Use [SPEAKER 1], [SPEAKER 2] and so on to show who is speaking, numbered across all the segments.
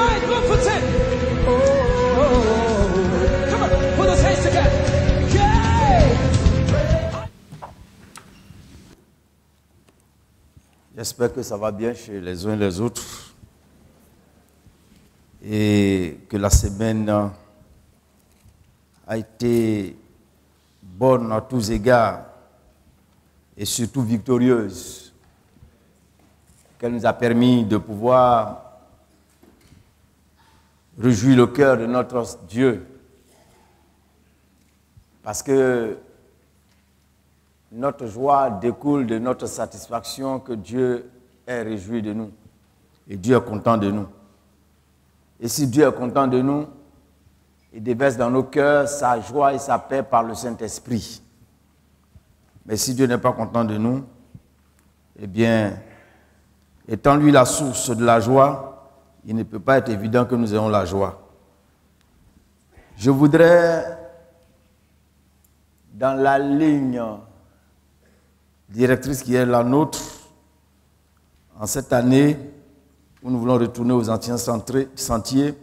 [SPEAKER 1] right, go for 10. Come on, put those hands together.
[SPEAKER 2] J'espère que ça va bien chez les uns et les autres et que la semaine a été bonne à tous égards et surtout victorieuse, qu'elle nous a permis de pouvoir réjouir le cœur de notre Dieu, parce que notre joie découle de notre satisfaction que Dieu est réjoui de nous et Dieu est content de nous. Et si Dieu est content de nous, il déverse dans nos cœurs sa joie et sa paix par le Saint-Esprit. Mais si Dieu n'est pas content de nous, eh bien, étant lui la source de la joie, il ne peut pas être évident que nous ayons la joie. Je voudrais, dans la ligne directrice qui est la nôtre, en cette année où nous voulons retourner aux anciens sentiers,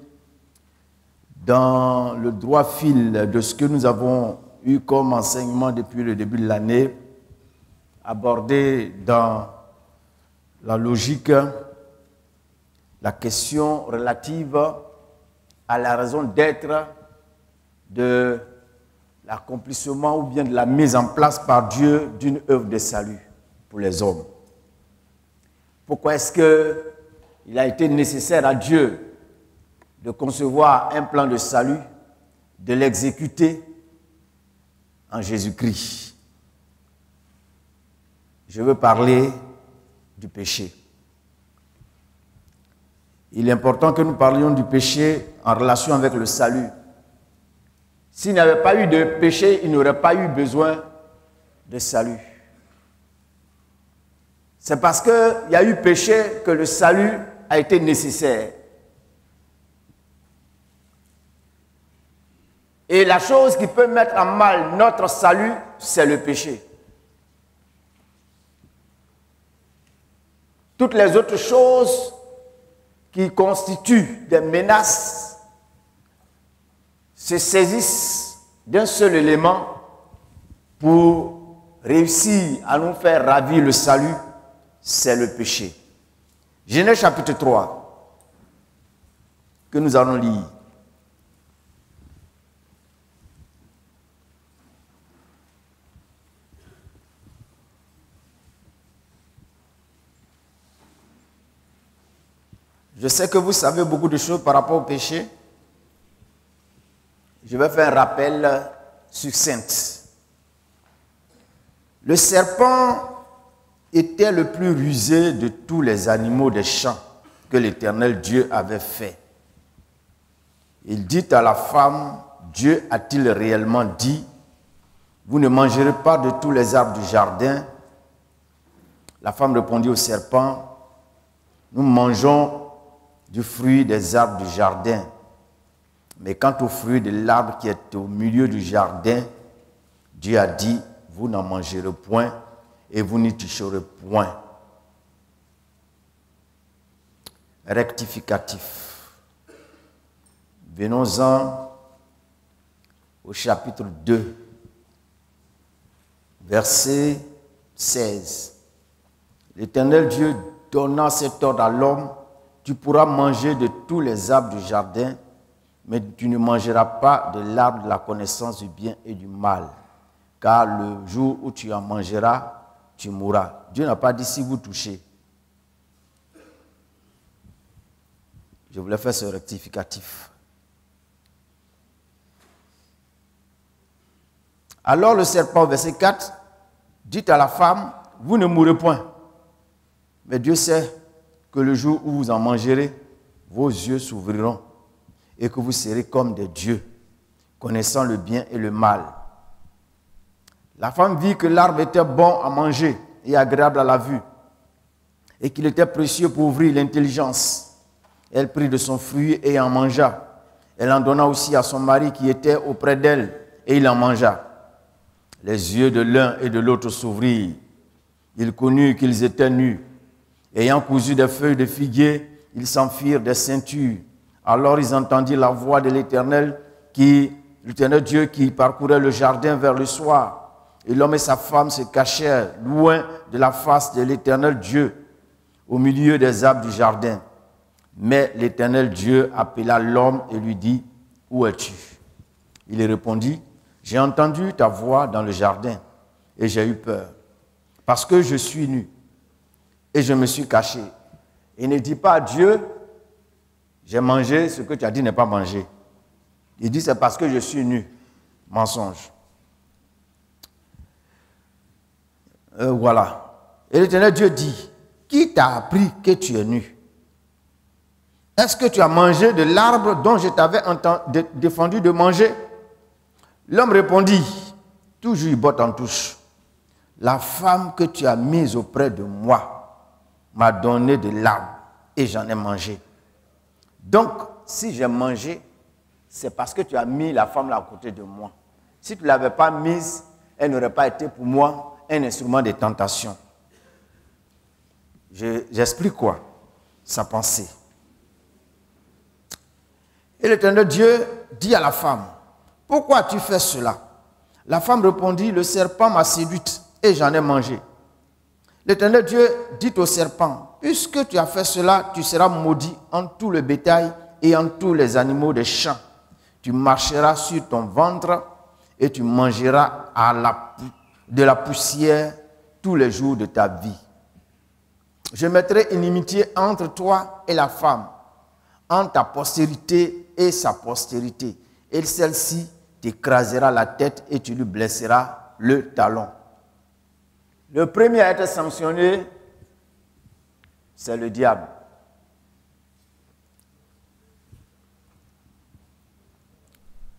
[SPEAKER 2] dans le droit fil de ce que nous avons eu comme enseignement depuis le début de l'année, aborder dans la logique la question relative à la raison d'être de l'accomplissement ou bien de la mise en place par Dieu d'une œuvre de salut pour les hommes. Pourquoi est-ce qu'il a été nécessaire à Dieu de concevoir un plan de salut, de l'exécuter en Jésus-Christ? Je veux parler du péché. Il est important que nous parlions du péché en relation avec le salut. S'il n'y avait pas eu de péché, il n'aurait pas eu besoin de salut. C'est parce qu'il y a eu péché que le salut a été nécessaire. Et la chose qui peut mettre en mal notre salut, c'est le péché. Toutes les autres choses qui constituent des menaces se saisissent d'un seul élément pour réussir à nous faire ravir le salut, c'est le péché. Genèse chapitre 3, que nous allons lire. Je sais que vous savez beaucoup de choses par rapport au péché. Je vais faire un rappel succinct. Le serpent était le plus rusé de tous les animaux des champs que l'Éternel Dieu avait fait. Il dit à la femme, Dieu a-t-il réellement dit, vous ne mangerez pas de tous les arbres du jardin? La femme répondit au serpent, nous mangeons du fruit des arbres du jardin. Mais quant au fruit de l'arbre qui est au milieu du jardin, Dieu a dit, vous n'en mangerez point et vous n'y toucherez point. Rectificatif. Venons-en au chapitre 2, verset 16. L'Éternel Dieu donna cet ordre à l'homme, tu pourras manger de tous les arbres du jardin, mais tu ne mangeras pas de l'arbre de la connaissance du bien et du mal, car le jour où tu en mangeras, tu mourras. Dieu n'a pas dit si vous touchez. Je voulais faire ce rectificatif. Alors le serpent, verset 4, dit à la femme, vous ne mourrez point. Mais Dieu sait que le jour où vous en mangerez, vos yeux s'ouvriront et que vous serez comme des dieux, connaissant le bien et le mal. La femme vit que l'arbre était bon à manger et agréable à la vue, et qu'il était précieux pour ouvrir l'intelligence. Elle prit de son fruit et en mangea. Elle en donna aussi à son mari qui était auprès d'elle, et il en mangea. Les yeux de l'un et de l'autre s'ouvrirent. Ils connurent qu'ils étaient nus. Ayant cousu des feuilles de figuier, ils s'en firent des ceintures. Alors ils entendirent la voix de l'Éternel Dieu qui parcourait le jardin vers le soir. Et l'homme et sa femme se cachèrent loin de la face de l'Éternel Dieu, au milieu des arbres du jardin. Mais l'Éternel Dieu appela l'homme et lui dit, « Où es-tu » Il répondit, « J'ai entendu ta voix dans le jardin et j'ai eu peur, parce que je suis nu et je me suis caché. » Il ne dit pas à Dieu, « J'ai mangé ce que tu as dit n'est pas mangé. » Il dit, « C'est parce que je suis nu. » Mensonge. Voilà. Et l'Éternel Dieu dit, « Qui t'a appris que tu es nu? Est-ce que tu as mangé de l'arbre dont je t'avais défendu de manger? » L'homme répondit, toujours botte en touche, « La femme que tu as mise auprès de moi m'a donné de l'arbre et j'en ai mangé. Donc, si j'ai mangé, c'est parce que tu as mis la femme là à côté de moi. Si tu ne l'avais pas mise, elle n'aurait pas été pour moi un instrument de tentation. » J'explique quoi? Sa pensée. Et l'Éternel Dieu dit à la femme, « Pourquoi tu fais cela? » La femme répondit, « Le serpent m'a séduite et j'en ai mangé. » L'Éternel Dieu dit au serpent, « Puisque tu as fait cela, tu seras maudit en tout le bétail et en tous les animaux des champs. Tu marcheras sur ton ventre et tu mangeras de la poussière tous les jours de ta vie. Je mettrai inimitié entre toi et la femme, entre ta postérité et sa postérité, et celle-ci t'écrasera la tête et tu lui blesseras le talon. » Le premier à être sanctionné, c'est le diable.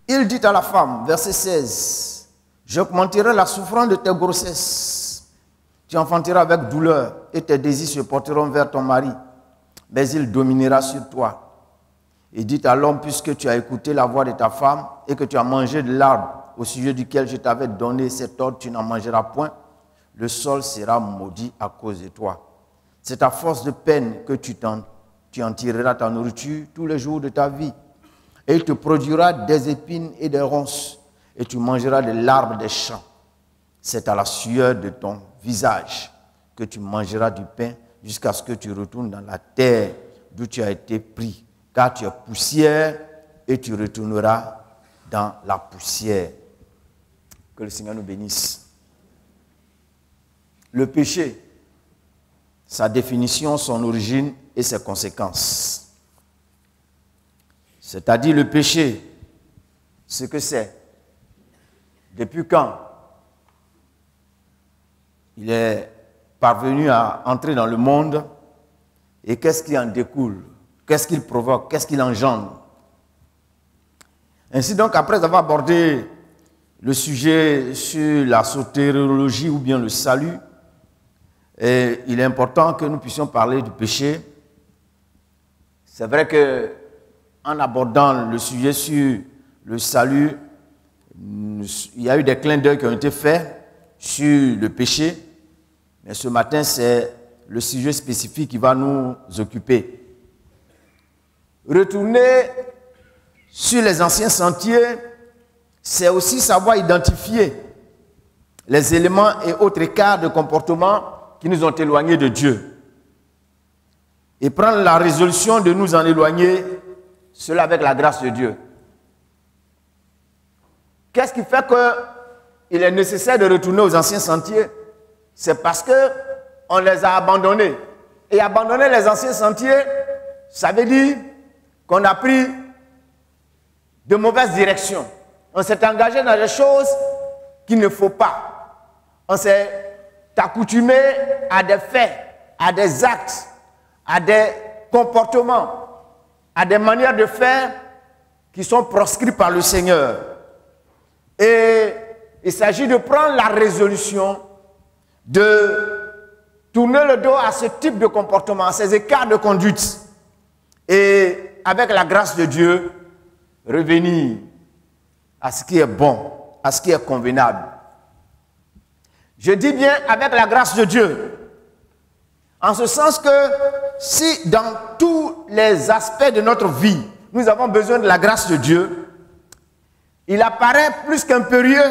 [SPEAKER 2] Il dit à la femme, verset 16, « J'augmenterai la souffrance de tes grossesses. Tu enfanteras avec douleur et tes désirs se porteront vers ton mari, mais il dominera sur toi. Et dit à l'homme, puisque tu as écouté la voix de ta femme et que tu as mangé de l'arbre au sujet duquel je t'avais donné cet ordre, tu n'en mangeras point. Le sol sera maudit à cause de toi. C'est à force de peine que tu en tireras ta nourriture tous les jours de ta vie. Et il te produira des épines et des ronces, et tu mangeras de l'arbre des champs. C'est à la sueur de ton visage que tu mangeras du pain jusqu'à ce que tu retournes dans la terre d'où tu as été pris. Car tu es poussière et tu retourneras dans la poussière. Que le Seigneur nous bénisse. Le péché, sa définition, son origine et ses conséquences. C'est-à-dire le péché, ce que c'est. Depuis quand il est parvenu à entrer dans le monde et qu'est-ce qui en découle? Qu'est-ce qu'il provoque? Qu'est-ce qu'il engendre? Ainsi donc, après avoir abordé le sujet sur la sotériologie ou bien le salut, et il est important que nous puissions parler du péché. C'est vrai que en abordant le sujet sur le salut, il y a eu des clins d'œil qui ont été faits sur le péché, mais ce matin, c'est le sujet spécifique qui va nous occuper. Retourner sur les anciens sentiers, c'est aussi savoir identifier les éléments et autres écarts de comportement qui nous ont éloignés de Dieu. Et prendre la résolution de nous en éloigner, cela avec la grâce de Dieu. Qu'est-ce qui fait qu'il est nécessaire de retourner aux anciens sentiers? C'est parce qu'on les a abandonnés. Et abandonner les anciens sentiers, ça veut dire qu'on a pris de mauvaises directions. On s'est engagé dans des choses qu'il ne faut pas. On s'est accoutumé à des faits, à des actes, à des comportements, à des manières de faire qui sont proscrits par le Seigneur. Et il s'agit de prendre la résolution de tourner le dos à ce type de comportement, à ces écarts de conduite. Et avec la grâce de Dieu, revenir à ce qui est bon, à ce qui est convenable. Je dis bien avec la grâce de Dieu, en ce sens que si dans tous les aspects de notre vie, nous avons besoin de la grâce de Dieu, il apparaît plus qu'impérieux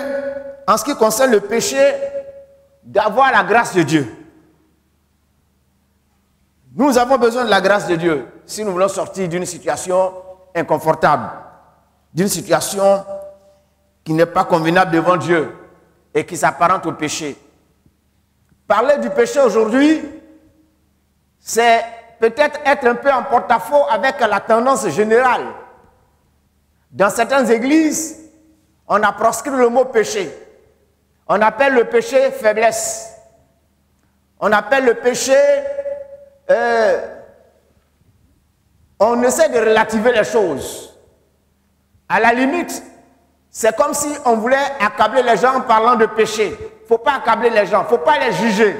[SPEAKER 2] en ce qui concerne le péché d'avoir la grâce de Dieu. Nous avons besoin de la grâce de Dieu si nous voulons sortir d'une situation inconfortable, d'une situation qui n'est pas convenable devant Dieu et qui s'apparente au péché. Parler du péché aujourd'hui, c'est peut-être être un peu en porte-à-faux avec la tendance générale. Dans certaines églises, on a proscrit le mot péché. On appelle le péché faiblesse. On appelle le péché... on essaie de relativiser les choses. À la limite, c'est comme si on voulait accabler les gens en parlant de péché. Il ne faut pas accabler les gens, il ne faut pas les juger.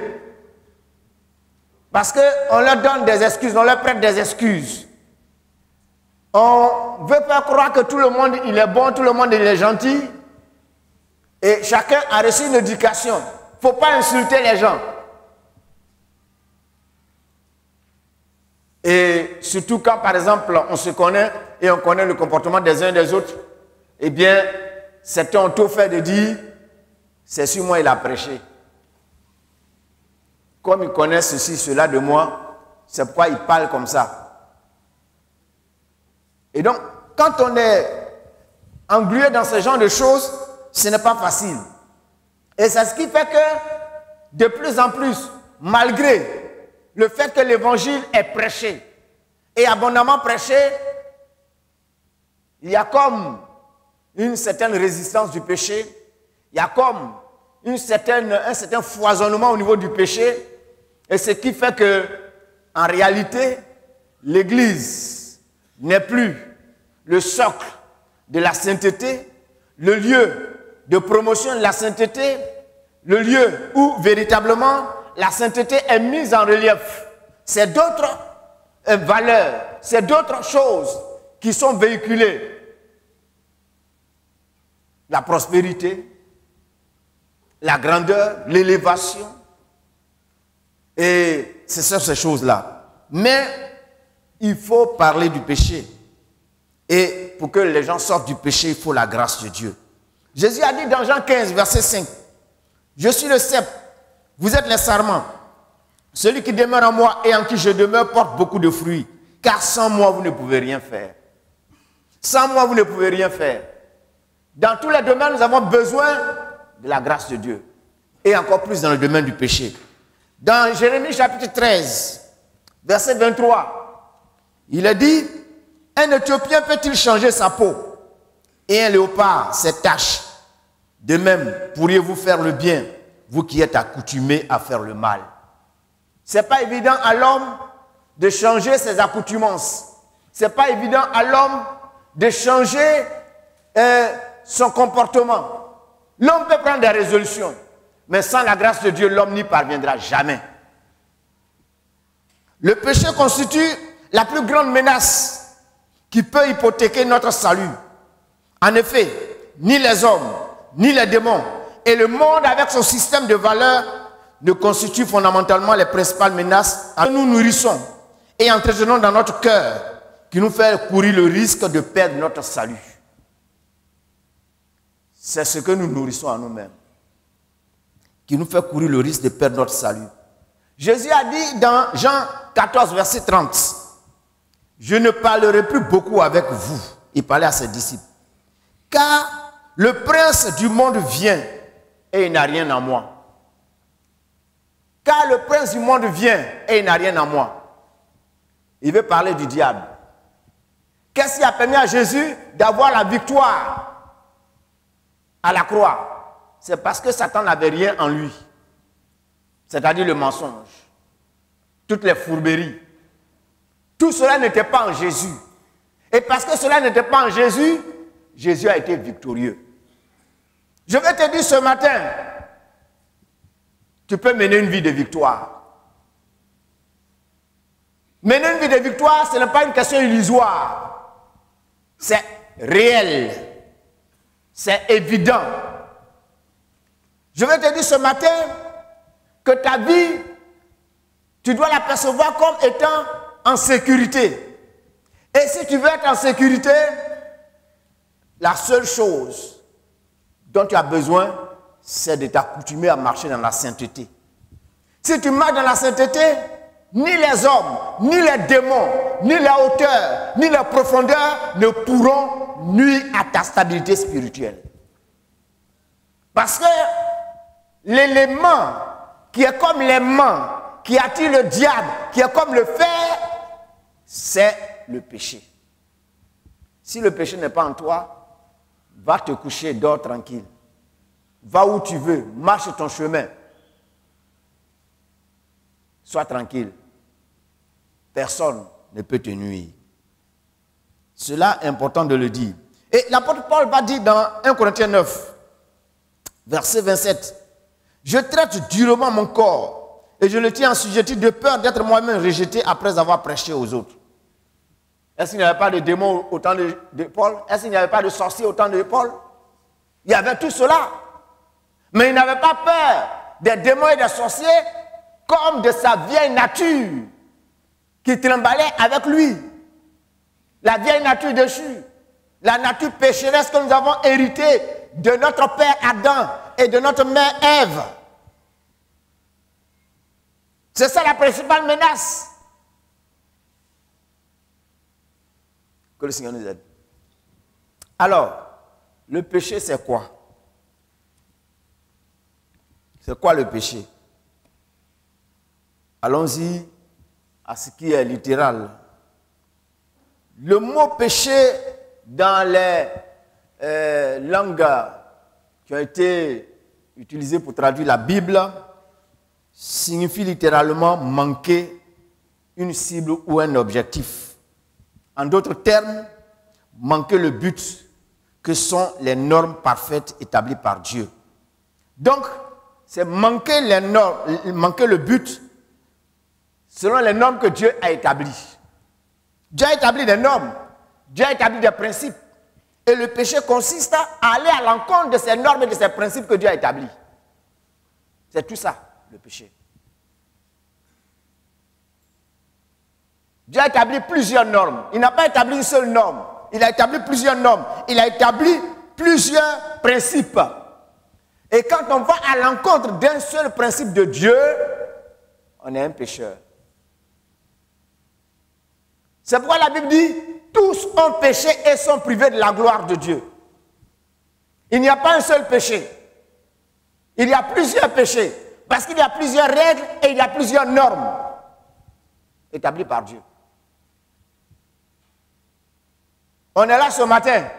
[SPEAKER 2] Parce qu'on leur donne des excuses, on leur prête des excuses. On veut faire croire que tout le monde il est bon, tout le monde il est gentil. Et chacun a reçu une éducation. Il ne faut pas insulter les gens. Et surtout quand, par exemple, on se connaît et on connaît le comportement des uns et des autres, eh bien, certains ont tout fait de dire, c'est sur moi il a prêché. Comme il connaît ceci, cela de moi, c'est pourquoi il parle comme ça. Et donc, quand on est englué dans ce genre de choses, ce n'est pas facile. Et c'est ce qui fait que, de plus en plus, malgré le fait que l'évangile est prêché et abondamment prêché, il y a comme une certaine résistance du péché, il y a comme un certain foisonnement au niveau du péché, et ce qui fait que, en réalité, l'Église n'est plus le socle de la sainteté, le lieu de promotion de la sainteté, le lieu où véritablement la sainteté est mise en relief. C'est d'autres valeurs, c'est d'autres choses qui sont véhiculées. La prospérité, la grandeur, l'élévation. Et c'est sur ces choses-là. Mais il faut parler du péché. Et pour que les gens sortent du péché, il faut la grâce de Dieu. Jésus a dit dans Jean 15, verset 5, « Je suis le cep, vous êtes les sarments. Celui qui demeure en moi et en qui je demeure porte beaucoup de fruits. Car sans moi, vous ne pouvez rien faire. Sans moi, vous ne pouvez rien faire. » Dans tous les domaines, nous avons besoin de la grâce de Dieu. Et encore plus dans le domaine du péché. Dans Jérémie chapitre 13, verset 23, il est dit, « Un Éthiopien peut-il changer sa peau et un léopard ses taches? De même, pourriez-vous faire le bien, vous qui êtes accoutumés à faire le mal. » Ce n'est pas évident à l'homme de changer ses accoutumances. Ce n'est pas évident à l'homme de changer son comportement. L'homme peut prendre des résolutions, mais sans la grâce de Dieu, l'homme n'y parviendra jamais. Le péché constitue la plus grande menace qui peut hypothéquer notre salut. En effet, ni les hommes, ni les démons, et le monde avec son système de valeurs ne constituent fondamentalement les principales menaces que nous nourrissons et entretenons dans notre cœur, qui nous fait courir le risque de perdre notre salut. C'est ce que nous nourrissons à nous-mêmes, qui nous fait courir le risque de perdre notre salut. Jésus a dit dans Jean 14, verset 30, « Je ne parlerai plus beaucoup avec vous. » Il parlait à ses disciples. « Car le prince du monde vient et il n'a rien en moi. » Car le prince du monde vient et il n'a rien en moi. Il veut parler du diable. Qu'est-ce qui a permis à Jésus d'avoir la victoire à la croix? C'est parce que Satan n'avait rien en lui. C'est-à-dire le mensonge. Toutes les fourberies. Tout cela n'était pas en Jésus. Et parce que cela n'était pas en Jésus, Jésus a été victorieux. Je vais te dire ce matin, tu peux mener une vie de victoire. Mener une vie de victoire, ce n'est pas une question illusoire. C'est réel. C'est évident. Je vais te dire ce matin que ta vie, tu dois la percevoir comme étant en sécurité. Et si tu veux être en sécurité, la seule chose dont tu as besoin, c'est de t'accoutumer à marcher dans la sainteté. Si tu marches dans la sainteté, ni les hommes, ni les démons, ni la hauteur, ni la profondeur ne pourront nuire à ta stabilité spirituelle. Parce que l'élément qui est comme l'aimant, qui attire le diable, qui est comme le fer, c'est le péché. Si le péché n'est pas en toi, va te coucher, dors tranquille. Va où tu veux, marche ton chemin. Sois tranquille. Personne ne peut te nuire. Cela est important de le dire. Et l'apôtre Paul va dire dans 1 Corinthiens 9, verset 27, « Je traite durement mon corps et je le tiens en sujetti de peur d'être moi-même rejeté après avoir prêché aux autres. » Est-ce qu'il n'y avait pas de démons au temps de Paul? Est-ce qu'il n'y avait pas de sorciers au temps de Paul? Il y avait tout cela. Mais il n'avait pas peur des démons et des sorciers comme de sa vieille nature qui tremblait avec lui. La vieille nature déchue. La nature pécheresse que nous avons héritée de notre père Adam et de notre mère Ève. C'est ça la principale menace. Que le Seigneur nous aide. Alors, le péché, c'est quoi? C'est quoi le péché? Allons-y à ce qui est littéral. Le mot péché dans les langues qui ont été utilisées pour traduire la Bible signifie littéralement manquer une cible ou un objectif. En d'autres termes, manquer le but que sont les normes parfaites établies par Dieu. Donc, c'est manquer les normes, manquer le but selon les normes que Dieu a établies. Dieu a établi des normes, Dieu a établi des principes. Et le péché consiste à aller à l'encontre de ces normes et de ces principes que Dieu a établis. C'est tout ça, le péché. Dieu a établi plusieurs normes. Il n'a pas établi une seule norme. Il a établi plusieurs normes. Il a établi plusieurs principes. Et quand on va à l'encontre d'un seul principe de Dieu, on est un pécheur. C'est pourquoi la Bible dit, tous ont péché et sont privés de la gloire de Dieu. Il n'y a pas un seul péché. Il y a plusieurs péchés. Parce qu'il y a plusieurs règles et il y a plusieurs normes établies par Dieu. On est là ce matin.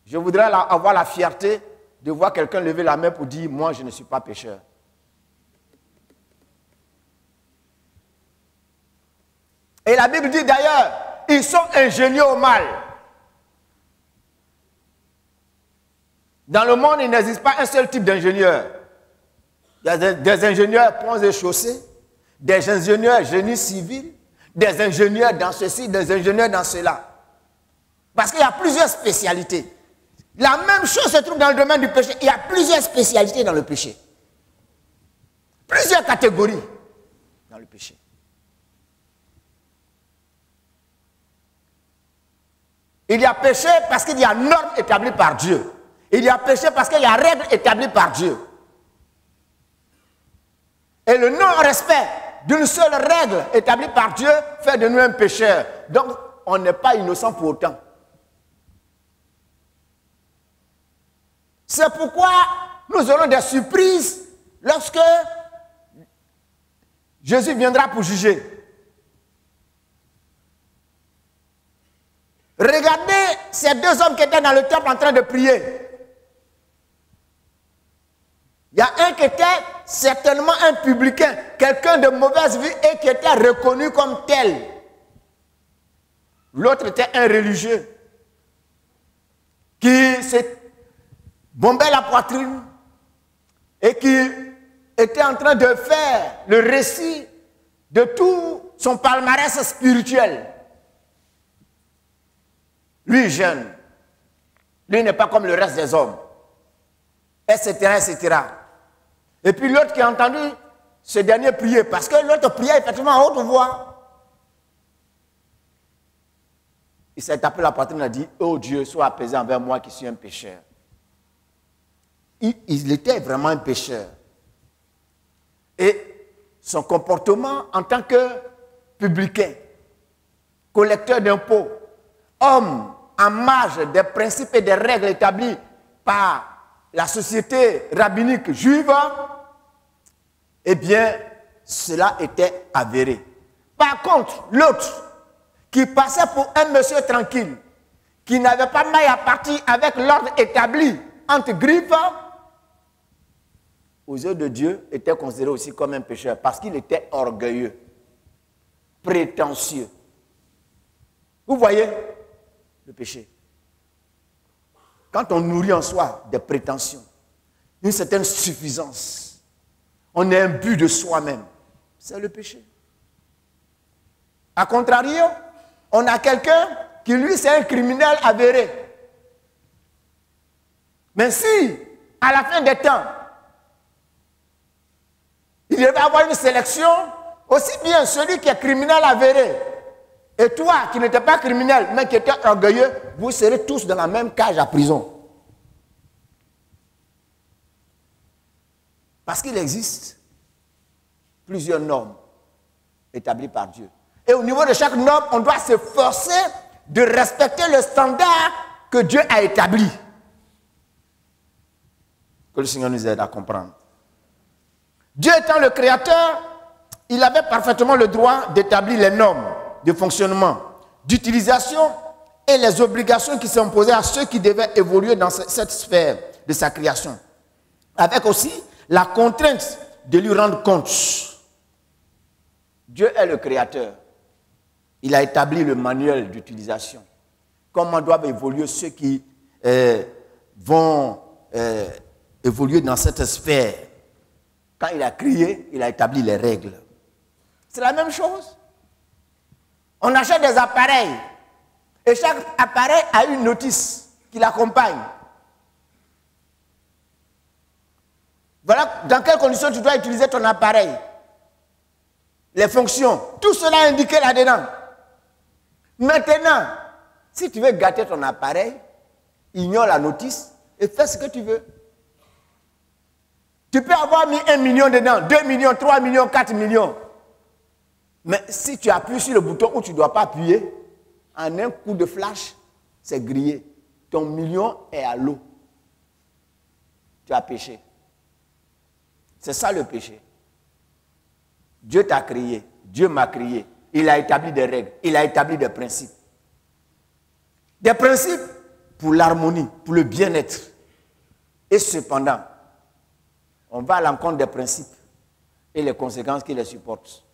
[SPEAKER 2] Je voudrais avoir la fierté de voir quelqu'un lever la main pour dire, moi je ne suis pas pécheur. Et la Bible dit d'ailleurs, ils sont ingénieux au mal. Dans le monde, il n'existe pas un seul type d'ingénieur. Il y a des ingénieurs ponts et chaussées, des ingénieurs génie civil, des ingénieurs dans ceci, des ingénieurs dans cela. Parce qu'il y a plusieurs spécialités. La même chose se trouve dans le domaine du péché. Il y a plusieurs spécialités dans le péché. Plusieurs catégories dans le péché. Il y a péché parce qu'il y a norme établie par Dieu. Il y a péché parce qu'il y a règle établie par Dieu. Et le non-respect d'une seule règle établie par Dieu fait de nous un pécheur. Donc, on n'est pas innocent pour autant. C'est pourquoi nous aurons des surprises lorsque Jésus viendra pour juger. Regardez ces deux hommes qui étaient dans le temple en train de prier. Il y a un qui était certainement un publicain, quelqu'un de mauvaise vie et qui était reconnu comme tel. L'autre était un religieux qui s'est bombait la poitrine et qui était en train de faire le récit de tout son palmarès spirituel. Lui jeune, lui n'est pas comme le reste des hommes, etc., etc. Et puis l'autre qui a entendu ce dernier prier, parce que l'autre priait effectivement à haute voix. il s'est tapé la poitrine et a dit, oh Dieu, sois apaisé envers moi qui suis un pécheur. Il était vraiment un pécheur. Et son comportement en tant que publicain, collecteur d'impôts, homme en marge des principes et des règles établis par la société rabbinique juive, eh bien, cela était avéré. Par contre, l'autre, qui passait pour un monsieur tranquille, qui n'avait pas maille à partir avec l'ordre établi entre griffes, aux yeux de Dieu, était considéré aussi comme un pécheur parce qu'il était orgueilleux, prétentieux. Vous voyez le péché. Quand on nourrit en soi des prétentions, une certaine suffisance, on est imbu de soi-même, c'est le péché. A contrario, on a quelqu'un qui, lui, c'est un criminel avéré. Mais si, à la fin des temps, il devait avoir une sélection, aussi bien celui qui est criminel avéré, et toi qui n'étais pas criminel, mais qui étais orgueilleux, vous serez tous dans la même cage à prison. Parce qu'il existe plusieurs normes établies par Dieu. Et au niveau de chaque norme, on doit se forcer de respecter le standard que Dieu a établi. Que le Seigneur nous aide à comprendre. Dieu étant le créateur, il avait parfaitement le droit d'établir les normes de fonctionnement, d'utilisation et les obligations qui s'imposaient à ceux qui devaient évoluer dans cette sphère de sa création. Avec aussi la contrainte de lui rendre compte. Dieu est le créateur. Il a établi le manuel d'utilisation. Comment doivent évoluer ceux qui vont évoluer dans cette sphère. Quand il a créé, il a établi les règles. C'est la même chose. On achète des appareils et chaque appareil a une notice qui l'accompagne. Voilà dans quelles conditions tu dois utiliser ton appareil. Les fonctions, tout cela est indiqué là-dedans. Maintenant, si tu veux gâter ton appareil, ignore la notice et fais ce que tu veux. Tu peux avoir mis 1 million dedans, 2 millions, 3 millions, 4 millions. Mais si tu appuies sur le bouton où tu ne dois pas appuyer, en un coup de flash, c'est grillé. Ton million est à l'eau. Tu as péché. C'est ça le péché. Dieu t'a créé, Dieu m'a créé. Il a établi des règles, il a établi des principes. Des principes pour l'harmonie, pour le bien-être. Et cependant, on va à l'encontre des principes et les conséquences qui les supportent.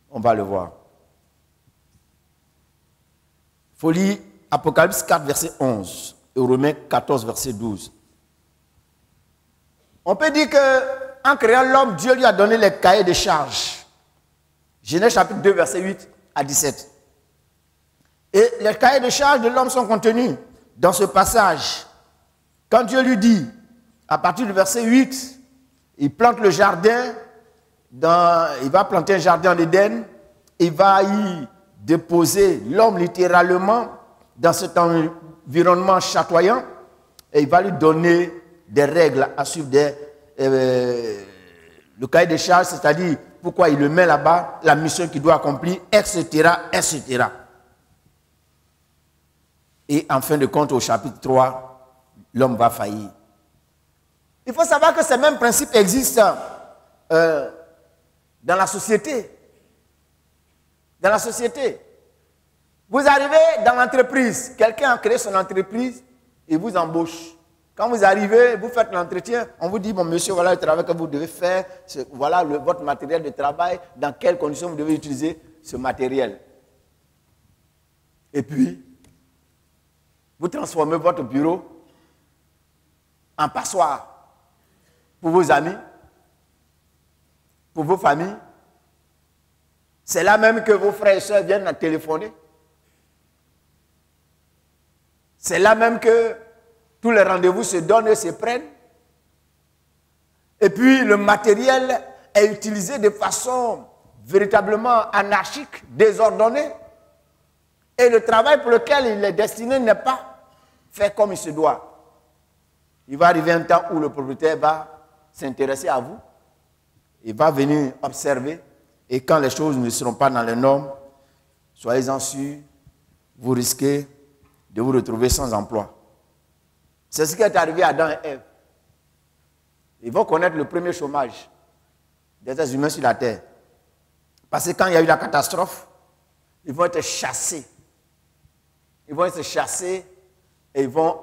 [SPEAKER 2] On va le voir. Il faut lire Apocalypse 4, verset 11 et Romains 14, verset 12. On peut dire qu'en créant l'homme, Dieu lui a donné les cahiers de charges. Genèse chapitre 2, verset 8 à 17. Et les cahiers de charges de l'homme sont contenus dans ce passage. Quand Dieu lui dit, à partir du verset 8, il plante le jardin, il va planter un jardin en Éden, il va y déposer l'homme littéralement dans cet environnement chatoyant et il va lui donner des règles à suivre, le cahier des charges, c'est-à-dire pourquoi il le met là-bas, la mission qu'il doit accomplir, etc., etc. Et en fin de compte, au chapitre 3, l'homme va faillir. Il faut savoir que ces mêmes principes existent dans la société. Dans la société. Vous arrivez dans l'entreprise, quelqu'un a créé son entreprise et vous embauche. Quand vous arrivez, vous faites l'entretien, on vous dit, bon monsieur, voilà le travail que vous devez faire, voilà votre matériel de travail, dans quelles conditions vous devez utiliser ce matériel. Et puis, vous transformez votre bureau en passoire pour vos amis, pour vos familles. C'est là même que vos frères et sœurs viennent téléphoner. C'est là même que tous les rendez-vous se donnent et se prennent. Et puis le matériel est utilisé de façon véritablement anarchique, désordonnée. Et le travail pour lequel il est destiné n'est pas fait comme il se doit. Il va arriver un temps où le propriétaire va s'intéresser à vous. Il va venir observer. Et quand les choses ne seront pas dans les normes, soyez-en sûrs, vous risquez de vous retrouver sans emploi. C'est ce qui est arrivé à Adam et Ève. Ils vont connaître le premier chômage des êtres humains sur la terre. Parce que quand il y a eu la catastrophe, ils vont être chassés. Ils vont être chassés et ils vont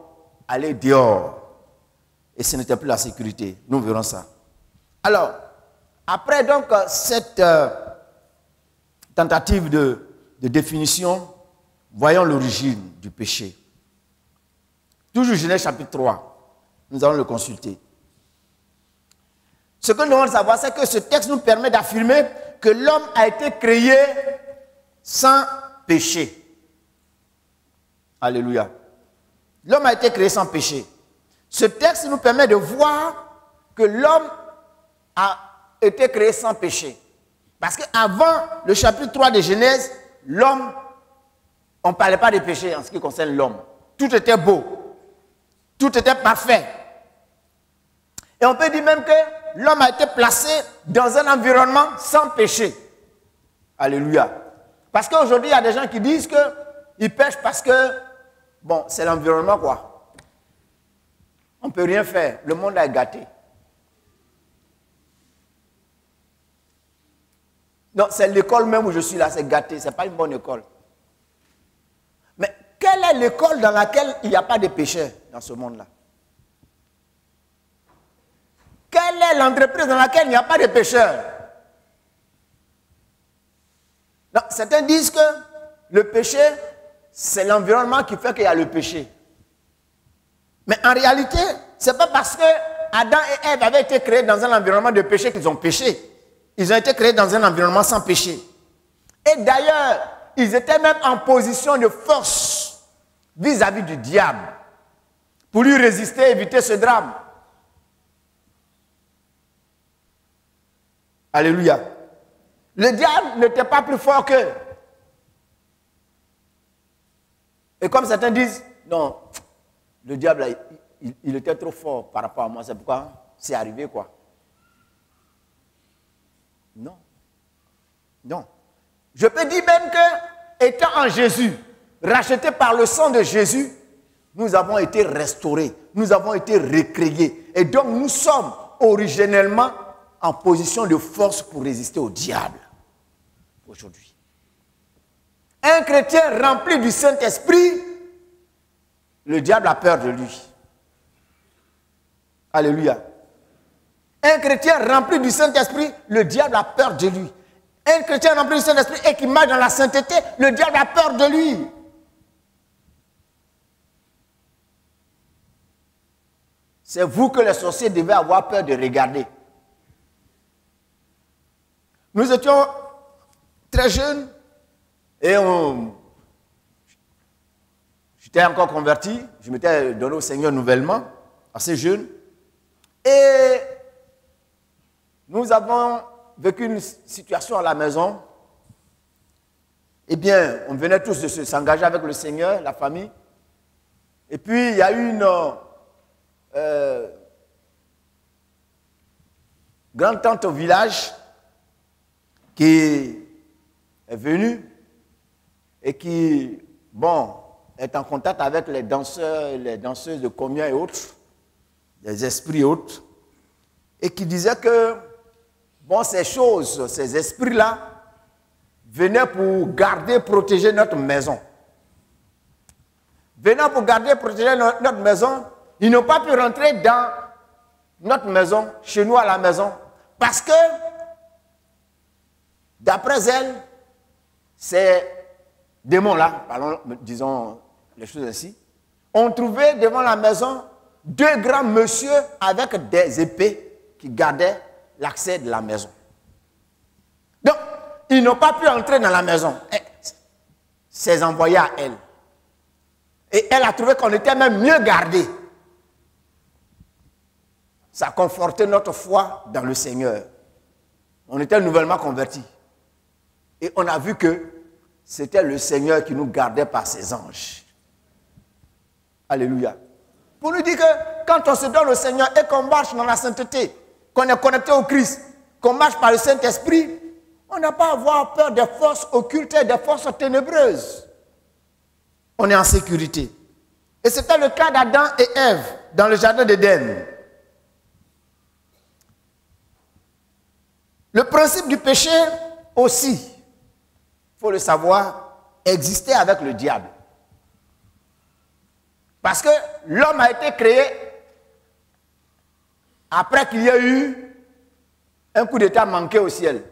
[SPEAKER 2] aller dehors. Et ce n'était plus la sécurité. Nous verrons ça. Alors, après donc cette tentative de définition, voyons l'origine du péché. Toujours Genèse chapitre 3. Nous allons le consulter. Ce que nous devons savoir, c'est que ce texte nous permet d'affirmer que l'homme a été créé sans péché. Alléluia. L'homme a été créé sans péché. Ce texte nous permet de voir que l'homme a été créé sans péché. Parce qu'avant le chapitre 3 de Genèse, l'homme, on ne parlait pas de péché en ce qui concerne l'homme. Tout était beau. Tout était parfait. Et on peut dire même que l'homme a été placé dans un environnement sans péché. Alléluia. Parce qu'aujourd'hui, il y a des gens qui disent qu'ils pêchent parce que, bon, c'est l'environnement quoi. On ne peut rien faire. Le monde est gâté. Non, c'est l'école même où je suis là, c'est gâté. Ce n'est pas une bonne école. Mais quelle est l'école dans laquelle il n'y a pas de pécheurs dans ce monde-là? Quelle est l'entreprise dans laquelle il n'y a pas de pécheurs? Non, certains disent que le péché, c'est l'environnement qui fait qu'il y a le péché. Mais en réalité, ce n'est pas parce que Adam et Ève avaient été créés dans un environnement de péché qu'ils ont péché. Ils ont été créés dans un environnement sans péché. Et d'ailleurs, ils étaient même en position de force vis-à-vis du diable pour lui résister et éviter ce drame. Alléluia. Le diable n'était pas plus fort qu'eux. Et comme certains disent, non, le diable, il était trop fort par rapport à moi, c'est pourquoi c'est arrivé quoi. Non. Non. Je peux dire même que, étant en Jésus, racheté par le sang de Jésus, nous avons été restaurés, nous avons été recréés. Et donc nous sommes originellement en position de force pour résister au diable aujourd'hui. Un chrétien rempli du Saint-Esprit, le diable a peur de lui. Alléluia. Un chrétien rempli du Saint-Esprit, le diable a peur de lui. Un chrétien rempli du Saint-Esprit et qui marche dans la sainteté, le diable a peur de lui. C'est vous que les sorciers devaient avoir peur de regarder. Nous étions très jeunes et j'étais encore converti. Je m'étais donné au Seigneur nouvellement, assez jeune. Et nous avons vécu une situation à la maison. Eh bien, on venait tous de s'engager avec le Seigneur, la famille. Et puis, il y a eu une grande-tante au village qui est venue et qui, bon, est en contact avec les danseurs et les danseuses de communion et autres, les esprits et autres, et qui disait que, bon, ces choses, ces esprits-là, venaient pour garder, protéger notre maison. Venant pour garder, protéger notre maison, ils n'ont pas pu rentrer dans notre maison, chez nous à la maison, parce que, d'après elles, ces démons-là, disons les choses ainsi, ont trouvé devant la maison deux grands messieurs avec des épées qui gardaient l'accès de la maison. Donc, ils n'ont pas pu entrer dans la maison. C'est envoyé à elle. Et elle a trouvé qu'on était même mieux gardés. Ça a conforté notre foi dans le Seigneur. On était nouvellement convertis. Et on a vu que c'était le Seigneur qui nous gardait par ses anges. Alléluia. Pour nous dire que quand on se donne au Seigneur et qu'on marche dans la sainteté, qu'on est connecté au Christ, qu'on marche par le Saint-Esprit, on n'a pas à avoir peur des forces occultes, des forces ténébreuses. On est en sécurité. Et c'était le cas d'Adam et Ève dans le jardin d'Éden. Le principe du péché aussi, il faut le savoir, existait avec le diable. Parce que l'homme a été créé après qu'il y ait eu un coup d'état manqué au ciel.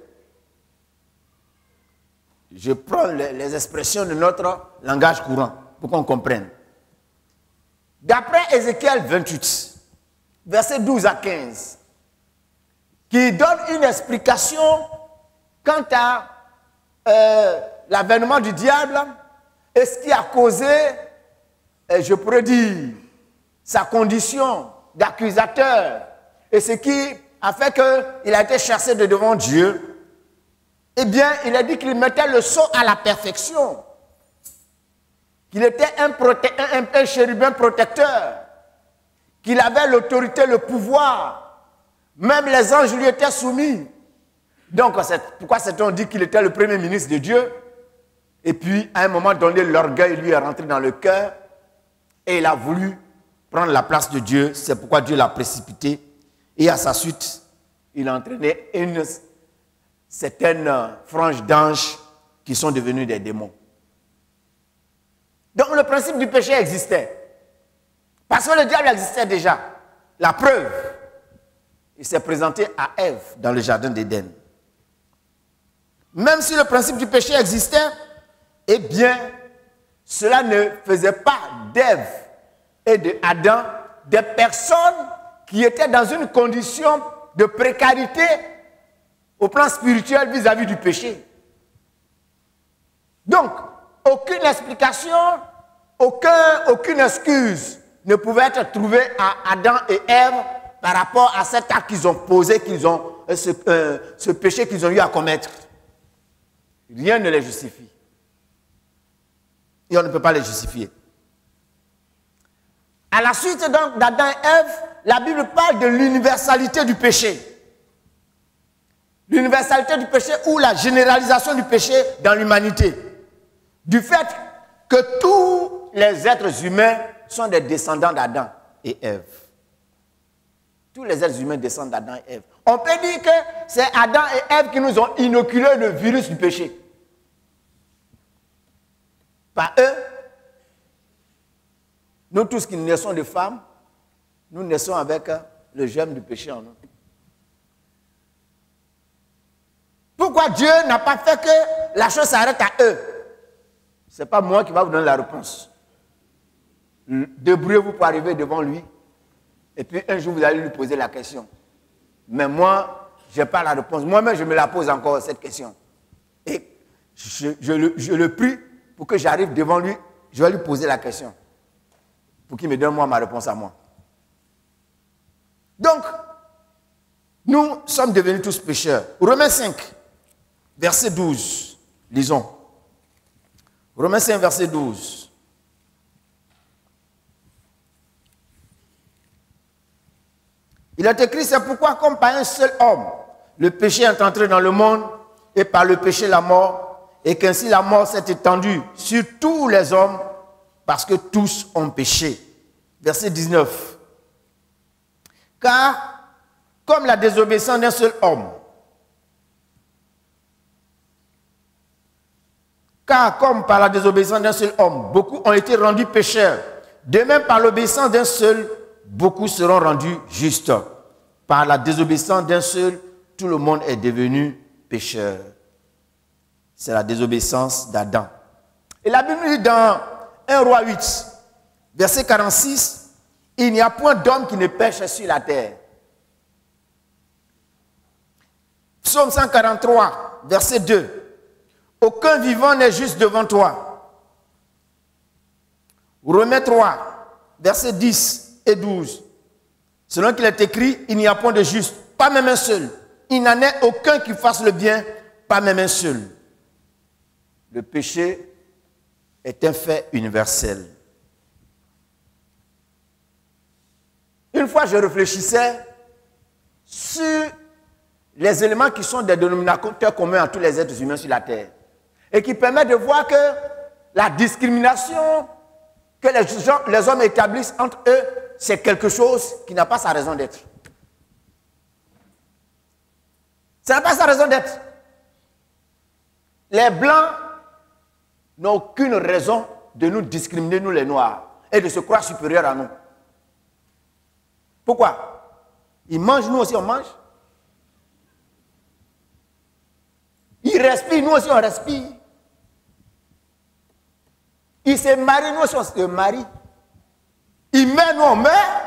[SPEAKER 2] Je prends les expressions de notre langage courant pour qu'on comprenne. D'après Ézéchiel 28, versets 12 à 15, qui donne une explication quant à l'avènement du diable et ce qui a causé, je pourrais dire, sa condition d'accusateur et ce qui a fait qu'il a été chassé de devant Dieu. Eh bien, il a dit qu'il mettait le sceau à la perfection, qu'il était un chérubin protecteur, qu'il avait l'autorité, le pouvoir, même les anges lui étaient soumis. Donc, pourquoi s'est-on dit qu'il était le premier ministre de Dieu? Et puis, à un moment donné, l'orgueil lui est rentré dans le cœur et il a voulu prendre la place de Dieu. C'est pourquoi Dieu l'a précipité. Et à sa suite, il a entraîné une certaine frange d'anges qui sont devenus des démons. Donc, le principe du péché existait. Parce que le diable existait déjà. La preuve, il s'est présenté à Ève dans le jardin d'Éden. Même si le principe du péché existait, eh bien, cela ne faisait pas d'Ève et d'Adam des personnes qui étaient dans une condition de précarité au plan spirituel vis-à-vis du péché. Donc, aucune explication, aucune excuse ne pouvait être trouvée à Adam et Ève par rapport à cet acte qu'ils ont posé, ce péché qu'ils ont eu à commettre. Rien ne les justifie. Et on ne peut pas les justifier. À la suite d'Adam et Ève, la Bible parle de l'universalité du péché. L'universalité du péché ou la généralisation du péché dans l'humanité. Du fait que tous les êtres humains sont des descendants d'Adam et Ève. Tous les êtres humains descendent d'Adam et Ève. On peut dire que c'est Adam et Ève qui nous ont inoculé le virus du péché. Par eux, nous tous qui naissons de femmes, nous naissons avec le germe du péché en nous. Pourquoi Dieu n'a pas fait que la chose s'arrête à eux? Ce n'est pas moi qui va vous donner la réponse. Débrouillez-vous pour arriver devant lui. Et puis un jour, vous allez lui poser la question. Mais moi, je n'ai pas la réponse. Moi-même, je me la pose encore, cette question. Et je le prie pour que j'arrive devant lui. Je vais lui poser la question. Pour qu'il me donne moi ma réponse à moi. Donc, nous sommes devenus tous pécheurs. Romains 5, verset 12. Lisons. Romains 5, verset 12. Il est écrit, c'est pourquoi comme par un seul homme, le péché est entré dans le monde, et par le péché la mort, et qu'ainsi la mort s'est étendue sur tous les hommes, parce que tous ont péché. Verset 19. Car, comme la désobéissance d'un seul homme, car comme par la désobéissance d'un seul homme, beaucoup ont été rendus pécheurs, de même par l'obéissance d'un seul, beaucoup seront rendus justes. Par la désobéissance d'un seul, tout le monde est devenu pécheur. C'est la désobéissance d'Adam. Et la Bible dit dans 1 Roi 8, verset 46, il n'y a point d'homme qui ne pêche sur la terre. Psaume 143, verset 2. Aucun vivant n'est juste devant toi. Romains 3, versets 10 et 12. Selon qu'il est écrit, il n'y a point de juste, pas même un seul. Il n'en est aucun qui fasse le bien, pas même un seul. le péché est un fait universel. Une fois, je réfléchissais sur les éléments qui sont des dénominateurs communs à tous les êtres humains sur la terre et qui permettent de voir que la discrimination que les hommes établissent entre eux, c'est quelque chose qui n'a pas sa raison d'être. Ça n'a pas sa raison d'être. Les Blancs n'ont aucune raison de nous discriminer, nous les Noirs, et de se croire supérieurs à nous. Pourquoi? Ils mangent, nous aussi on mange. Ils respirent, nous aussi on respire. Ils se marient, nous aussi on se marie. Ils meurent, nous on meurt.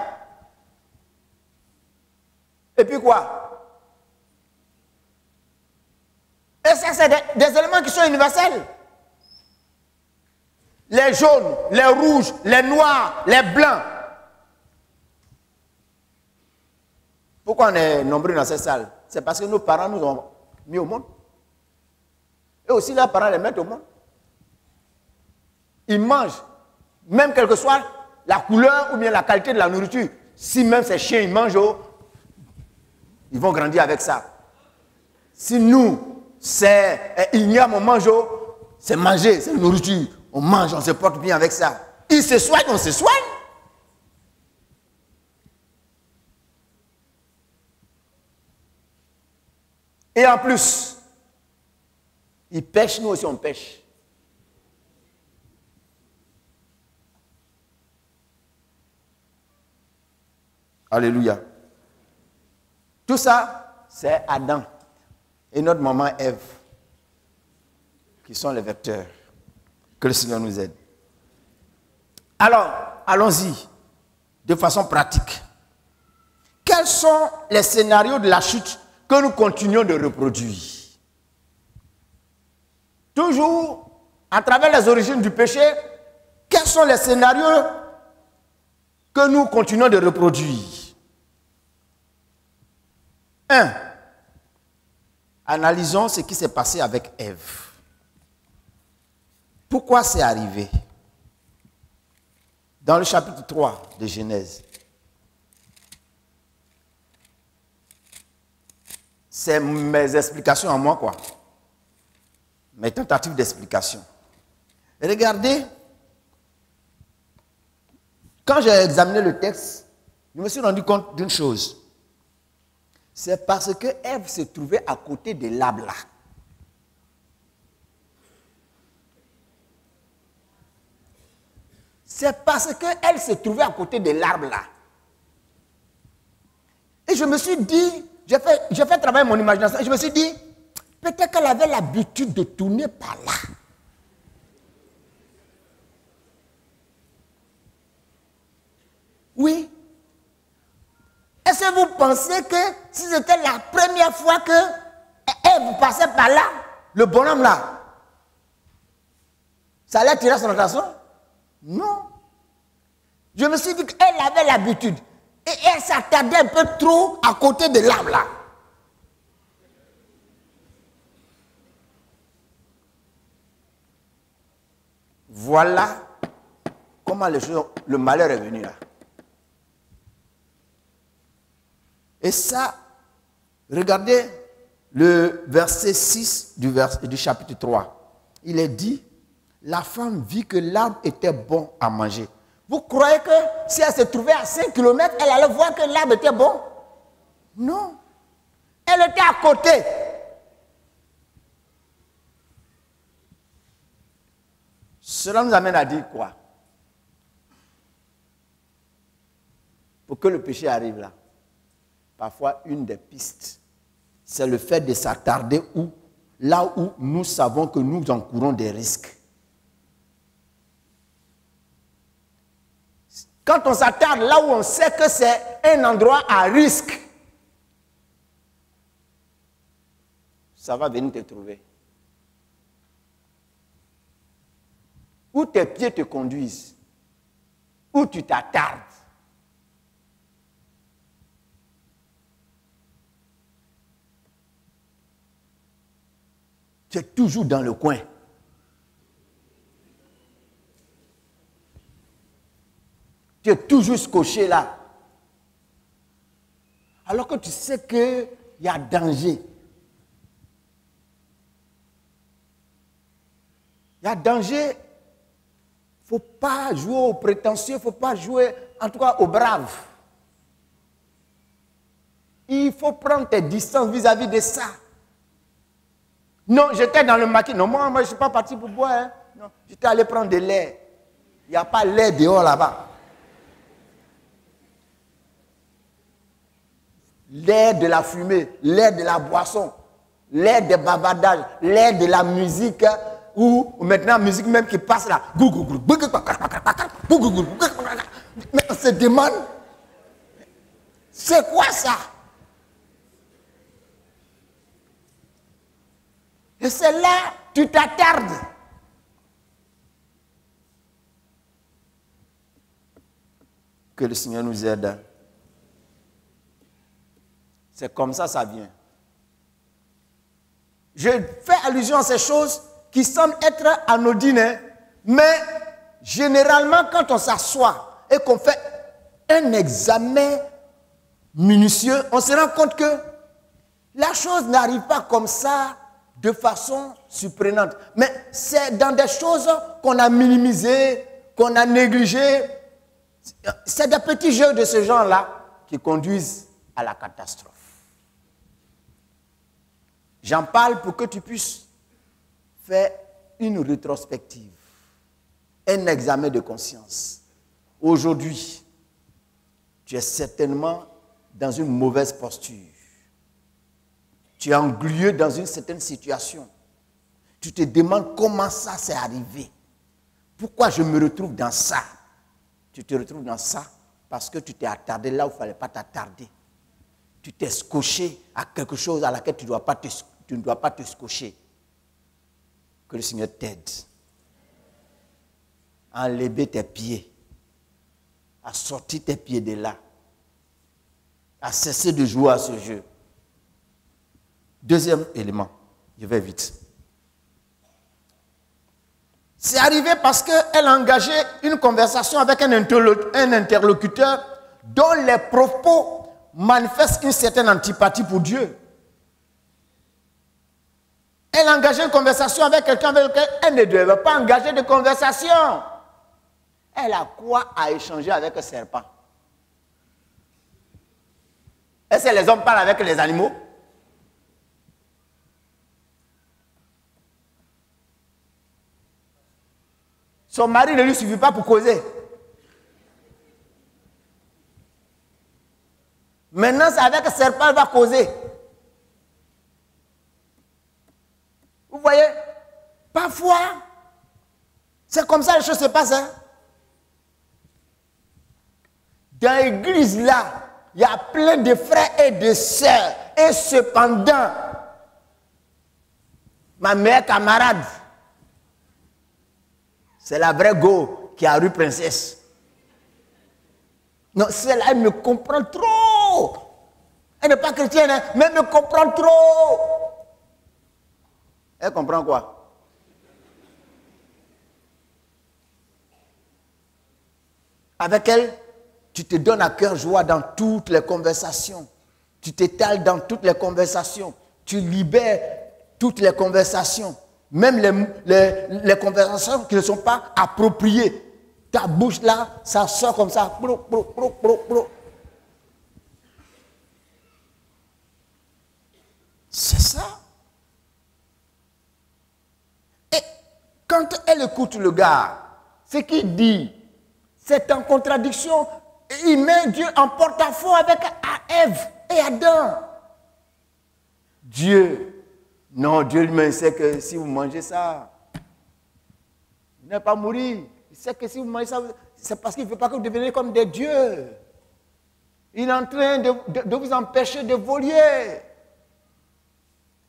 [SPEAKER 2] Et puis quoi? Et ça, c'est des éléments qui sont universels. Les jaunes, les rouges, les noirs, les blancs. Pourquoi on est nombreux dans cette salle? C'est parce que nos parents nous ont mis au monde. Et aussi leurs parents les mettent au monde. Ils mangent, même quelle que soit la couleur ou bien la qualité de la nourriture. Si même ces chiens ils mangent, ils vont grandir avec ça. Si nous, c'est ignorant, on mange, c'est manger, c'est nourriture. On mange, on se porte bien avec ça. Ils se soignent, on se soigne. Et en plus, ils pêchent, nous aussi on pêche. Alléluia. Tout ça, c'est Adam et notre maman Ève qui sont les vecteurs. Que le Seigneur nous aide. Alors, allons-y de façon pratique. Quels sont les scénarios de la chute que nous continuons de reproduire? Toujours, à travers les origines du péché, quels sont les scénarios que nous continuons de reproduire? 1. Analysons ce qui s'est passé avec Ève. Pourquoi c'est arrivé? Dans le chapitre 3 de Genèse, c'est mes explications à moi, quoi. Mes tentatives d'explication. Regardez, quand j'ai examiné le texte, je me suis rendu compte d'une chose. C'est parce que Ève se trouvait à côté de l'arbre là. C'est parce qu'elle se trouvait à côté de l'arbre là. Et je me suis dit, j'ai fait travailler mon imagination, et je me suis dit, peut-être qu'elle avait l'habitude de tourner par là. Oui. Est-ce que vous pensez que si c'était la première fois que Ève passait par là, le bonhomme là, ça allait tirer son attention? Non. Je me suis dit qu'elle avait l'habitude. Et elle s'attardait un peu trop à côté de l'arbre là. Voilà comment le malheur est venu là. Et ça, regardez le verset 6 du chapitre 3. Il est dit, la femme vit que l'arbre était bon à manger. Vous croyez que si elle se trouvait à 5 km, elle allait voir que l'arbre était bon? Non. Elle était à côté. Cela nous amène à dire quoi? Pour que le péché arrive là, parfois une des pistes, c'est le fait de s'attarder là où nous savons que nous encourons des risques. Quand on s'attarde là où on sait que c'est un endroit à risque, ça va venir te trouver. Où tes pieds te conduisent, où tu t'attardes. Tu es toujours dans le coin. Tu es toujours scotché là. Alors que tu sais qu'il y a danger. Il y a danger. Il ne faut pas jouer aux prétentieux, il ne faut pas jouer, en tout cas, aux braves. Il faut prendre tes distances vis-à-vis de ça. Non, j'étais dans le maquis. Non, moi je ne suis pas parti pour boire. Hein. Non, j'étais allé prendre de l'air. Il n'y a pas l'air dehors là-bas. L'air de la fumée, l'air de la boisson, l'air des bavardages, l'air de la musique, ou maintenant musique même qui passe là. Mais on se demande, c'est quoi ça? Et c'est là, tu t'attardes. Que le Seigneur nous aide. C'est comme ça, ça vient. Je fais allusion à ces choses qui semblent être anodines, mais généralement, quand on s'assoit et qu'on fait un examen minutieux, on se rend compte que la chose n'arrive pas comme ça de façon surprenante. Mais c'est dans des choses qu'on a minimisées, qu'on a négligées. C'est des petits jeux de ce genre-là qui conduisent à la catastrophe. J'en parle pour que tu puisses faire une rétrospective, un examen de conscience. Aujourd'hui, tu es certainement dans une mauvaise posture. Tu es englué dans une certaine situation. Tu te demandes comment ça s'est arrivé. Pourquoi je me retrouve dans ça? Tu te retrouves dans ça parce que tu t'es attardé là où il ne fallait pas t'attarder. Tu t'es scotché à quelque chose à laquelle tu ne dois pas te scotcher. Que le Seigneur t'aide à enlever tes pieds, à sortir tes pieds de là, à cesser de jouer à ce jeu. Deuxième élément, je vais vite. C'est arrivé parce qu'elle a engagé une conversation avec un interlocuteur dont les propos manifestent une certaine antipathie pour Dieu. Elle a engagé une conversation avec quelqu'un avec lequel elle ne devait pas engager de conversation. Elle a quoi à échanger avec un serpent? Est-ce que les hommes parlent avec les animaux? Son mari ne lui suffit pas pour causer. Maintenant, c'est avec un serpent qu'elle va causer. Vous voyez? Parfois, c'est comme ça que les choses se passent. Hein? Dans l'église là, il y a plein de frères et de sœurs. Et cependant, ma meilleure camarade, c'est la vraie go qui a rue Princesse. Non, celle-là, elle me comprend trop. Elle n'est pas chrétienne, hein, mais elle me comprend trop. Elle comprend quoi? Avec elle, tu te donnes à cœur joie dans toutes les conversations. Tu t'étales dans toutes les conversations. Tu libères toutes les conversations. Même les conversations qui ne sont pas appropriées. Ta bouche là, ça sort comme ça. C'est ça. Et quand elle écoute le gars, ce qu'il dit, c'est en contradiction. Il met Dieu en porte-à-faux avec Ève et Adam. Dieu lui-même sait que si vous mangez ça, vous n'allez pas mourir. Il sait que si vous mangez ça, c'est parce qu'il ne veut pas que vous deveniez comme des dieux. Il est en train de vous empêcher de voler.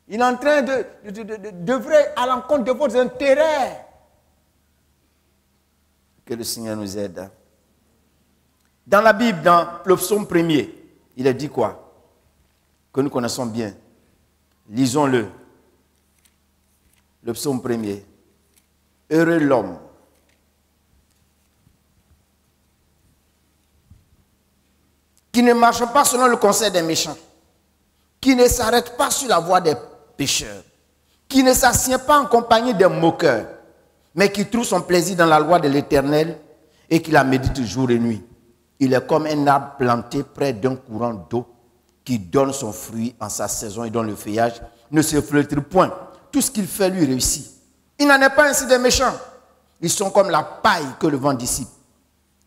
[SPEAKER 2] Il est en train d'œuvrer à l'encontre de vos intérêts. Que le Seigneur nous aide. Dans la Bible, dans le psaume 1er, il est dit quoi? Que nous connaissons bien. Lisons-le. Le psaume 1er. Heureux l'homme qui ne marche pas selon le conseil des méchants, qui ne s'arrête pas sur la voie des pécheurs, qui ne s'assied pas en compagnie des moqueurs, mais qui trouve son plaisir dans la loi de l'Éternel et qui la médite jour et nuit. Il est comme un arbre planté près d'un courant d'eau qui donne son fruit en sa saison et dont le feuillage ne se flétrit point. Tout ce qu'il fait lui réussit. Il n'en est pas ainsi des méchants. Ils sont comme la paille que le vent dissipe.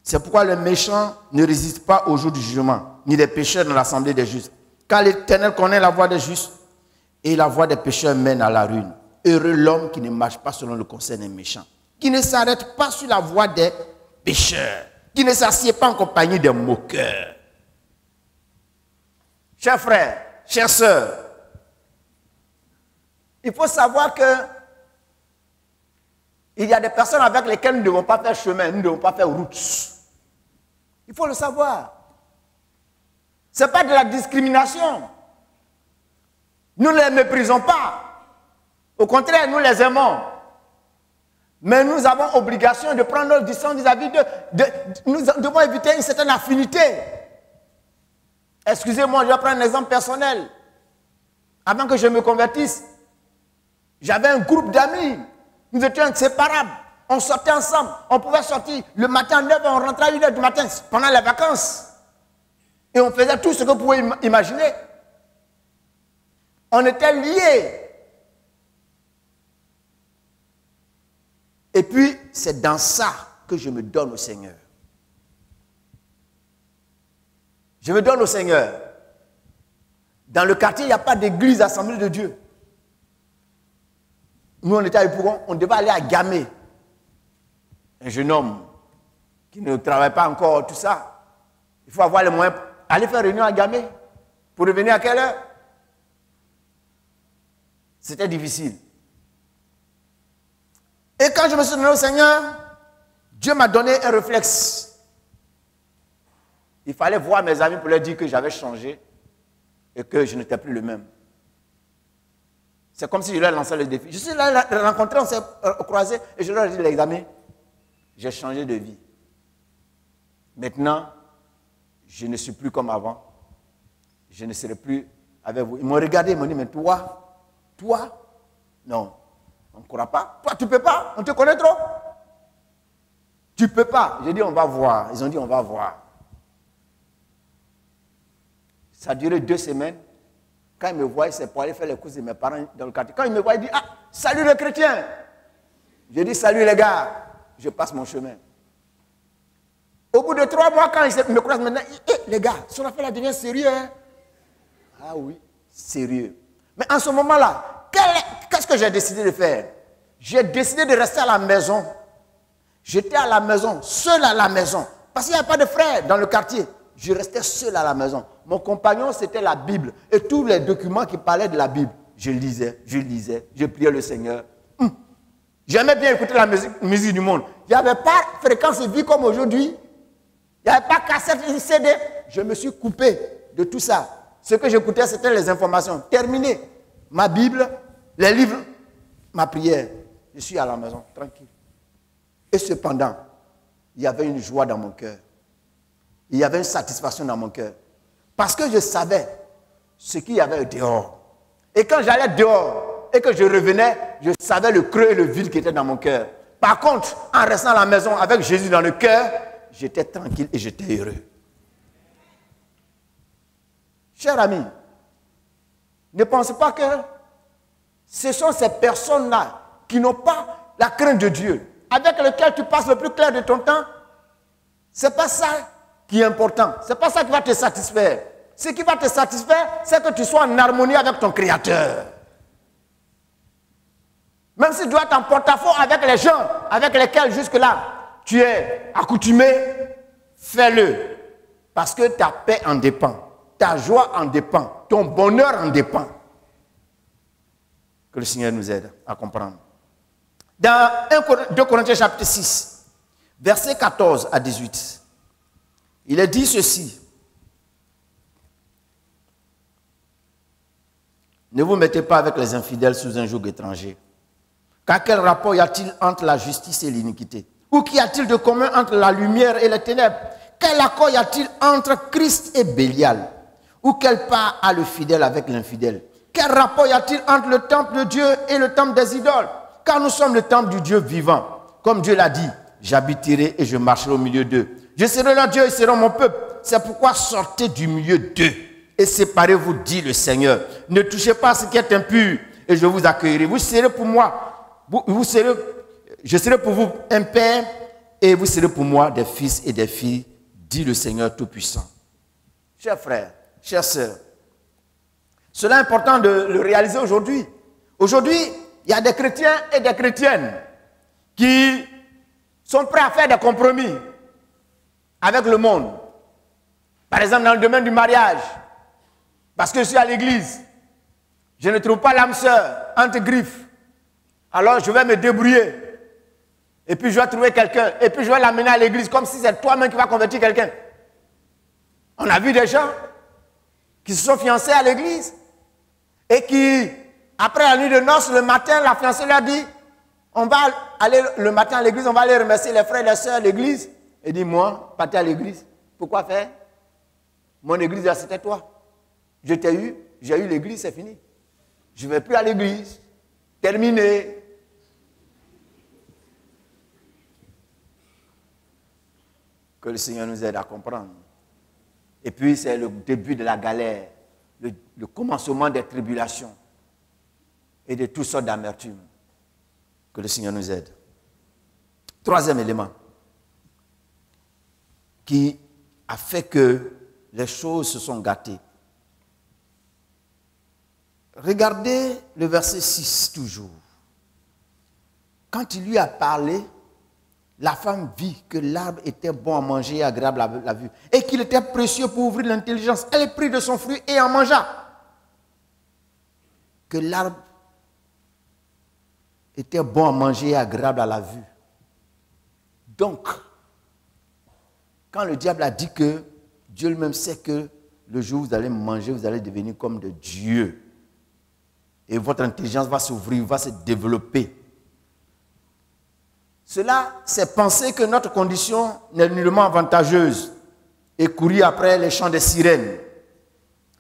[SPEAKER 2] C'est pourquoi les méchants ne résistent pas au jour du jugement, ni les pécheurs dans l'assemblée des justes. Car l'Éternel connaît la voie des justes et la voie des pécheurs mène à la ruine. Heureux l'homme qui ne marche pas selon le conseil des méchants, qui ne s'arrête pas sur la voie des pécheurs, qui ne s'assied pas en compagnie des moqueurs. Chers frères, chères sœurs, il faut savoir que il y a des personnes avec lesquelles nous ne devons pas faire chemin, nous ne devons pas faire route. Il faut le savoir. Ce n'est pas de la discrimination. Nous ne les méprisons pas. Au contraire, nous les aimons. Mais nous avons obligation de prendre notre distance vis-à-vis d'eux. Nous devons éviter une certaine affinité. Excusez-moi, je vais prendre un exemple personnel. Avant que je me convertisse, j'avais un groupe d'amis. Nous étions inséparables. On sortait ensemble. On pouvait sortir le matin à 9h, on rentrait à 1h du matin pendant les vacances. Et on faisait tout ce que vous pouvez imaginer. On était liés. Et puis, c'est dans ça que je me donne au Seigneur. Je me donne au Seigneur. Dans le quartier, il n'y a pas d'église assemblée de Dieu. Nous, on était à Yopougon, on devait aller à Gamé. Un jeune homme qui ne travaille pas encore, tout ça. Il faut avoir les moyens. Aller faire réunion à Gamé. Pour revenir à quelle heure? C'était difficile. Et quand je me suis donné au Seigneur, Dieu m'a donné un réflexe. Il fallait voir mes amis pour leur dire que j'avais changé et que je n'étais plus le même. C'est comme si je leur lançais le défi. Je suis là, rencontré, on s'est croisés et je leur ai dit, les amis, j'ai changé de vie. Maintenant, je ne suis plus comme avant. Je ne serai plus avec vous. Ils m'ont regardé, ils m'ont dit, mais toi, non, on ne croit pas. Toi, tu ne peux pas, on te connaît trop. Tu ne peux pas. J'ai dit, on va voir. Ils ont dit, on va voir. Ça a duré 2 semaines. Quand ils me voient, c'est pour aller faire les courses de mes parents dans le quartier. Quand ils me voient, ils disent, ah, salut les chrétiens. Je dis, salut les gars. Je passe mon chemin. Au bout de 3 mois, quand ils me croisent maintenant, les gars, son affaire là devient sérieux. Hein? Ah oui, sérieux. Mais en ce moment-là, qu'est-ce que j'ai décidé de faire? J'ai décidé de rester à la maison. J'étais à la maison, seul à la maison. Parce qu'il n'y avait pas de frères dans le quartier. Je restais seul à la maison. Mon compagnon, c'était la Bible. Et tous les documents qui parlaient de la Bible, je lisais, je priais le Seigneur. J'aimais bien écouter la musique du monde. Il n'y avait pas fréquence de vie comme aujourd'hui. Il n'y avait pas cassette, CD. Je me suis coupé de tout ça. Ce que j'écoutais, c'était les informations. Terminé. Ma Bible, les livres, ma prière. Je suis à la maison, tranquille. Et cependant, il y avait une joie dans mon cœur. Il y avait une satisfaction dans mon cœur. Parce que je savais ce qu'il y avait dehors. Et quand j'allais dehors et que je revenais, je savais le creux et le vide qui était dans mon cœur. Par contre, en restant à la maison avec Jésus dans le cœur, j'étais tranquille et j'étais heureux. Chers amis, ne pensez pas que ce sont ces personnes-là qui n'ont pas la crainte de Dieu, avec lesquelles tu passes le plus clair de ton temps. Ce n'est pas ça qui est important. Ce n'est pas ça qui va te satisfaire. Ce qui va te satisfaire, c'est que tu sois en harmonie avec ton Créateur. Même si tu dois être en porte-à-faux avec les gens avec lesquels jusque-là tu es accoutumé, fais-le. Parce que ta paix en dépend. Ta joie en dépend. Ton bonheur en dépend. Que le Seigneur nous aide à comprendre. Dans 2 Corinthiens chapitre 6, versets 14 à 18, il est dit ceci. Ne vous mettez pas avec les infidèles sous un joug étranger. Car quel rapport y a-t-il entre la justice et l'iniquité? Ou qu'y a-t-il de commun entre la lumière et les ténèbres? Quel accord y a-t-il entre Christ et Bélial? Ou quelle part a le fidèle avec l'infidèle? Quel rapport y a-t-il entre le temple de Dieu et le temple des idoles? Car nous sommes le temple du Dieu vivant. Comme Dieu l'a dit, j'habiterai et je marcherai au milieu d'eux. Je serai leur Dieu, ils seront mon peuple. C'est pourquoi sortez du milieu d'eux et séparez-vous, dit le Seigneur. Ne touchez pas à ce qui est impur et je vous accueillerai. Vous serez pour moi, je serai pour vous un père et vous serez pour moi des fils et des filles, dit le Seigneur Tout-Puissant. Chers frères, chères sœurs, cela est important de le réaliser aujourd'hui. Aujourd'hui, il y a des chrétiens et des chrétiennes qui sont prêts à faire des compromis avec le monde. Par exemple, dans le domaine du mariage, parce que je suis à l'église, je ne trouve pas l'âme sœur entre griffes. Alors je vais me débrouiller. Et puis je vais trouver quelqu'un. Et puis je vais l'amener à l'église comme si c'est toi-même qui vas convertir quelqu'un. On a vu des gens qui se sont fiancés à l'église et qui, après la nuit de noces, le matin, la fiancée leur dit, on va aller le matin à l'église, on va aller remercier les frères et les sœurs à l'église. Et dit, moi, partez à l'église. Pourquoi faire? Mon église, c'était toi. Je t'ai eu, j'ai eu l'église, c'est fini. Je ne vais plus à l'église. Terminé. Que le Seigneur nous aide à comprendre. Et puis, c'est le début de la galère, le commencement des tribulations et de toutes sortes d'amertumes. Que le Seigneur nous aide. Troisième élément qui a fait que les choses se sont gâtées. Regardez le verset 6 toujours. Quand il lui a parlé, la femme vit que l'arbre était bon à manger et agréable à la vue, et qu'il était précieux pour ouvrir l'intelligence. Elle prit de son fruit et en mangea. Que l'arbre était bon à manger et agréable à la vue. Donc, quand le diable a dit que Dieu lui-même sait que le jour où vous allez manger, vous allez devenir comme de Dieu. Et votre intelligence va s'ouvrir, va se développer. Cela, c'est penser que notre condition n'est nullement avantageuse et courir après les chants des sirènes.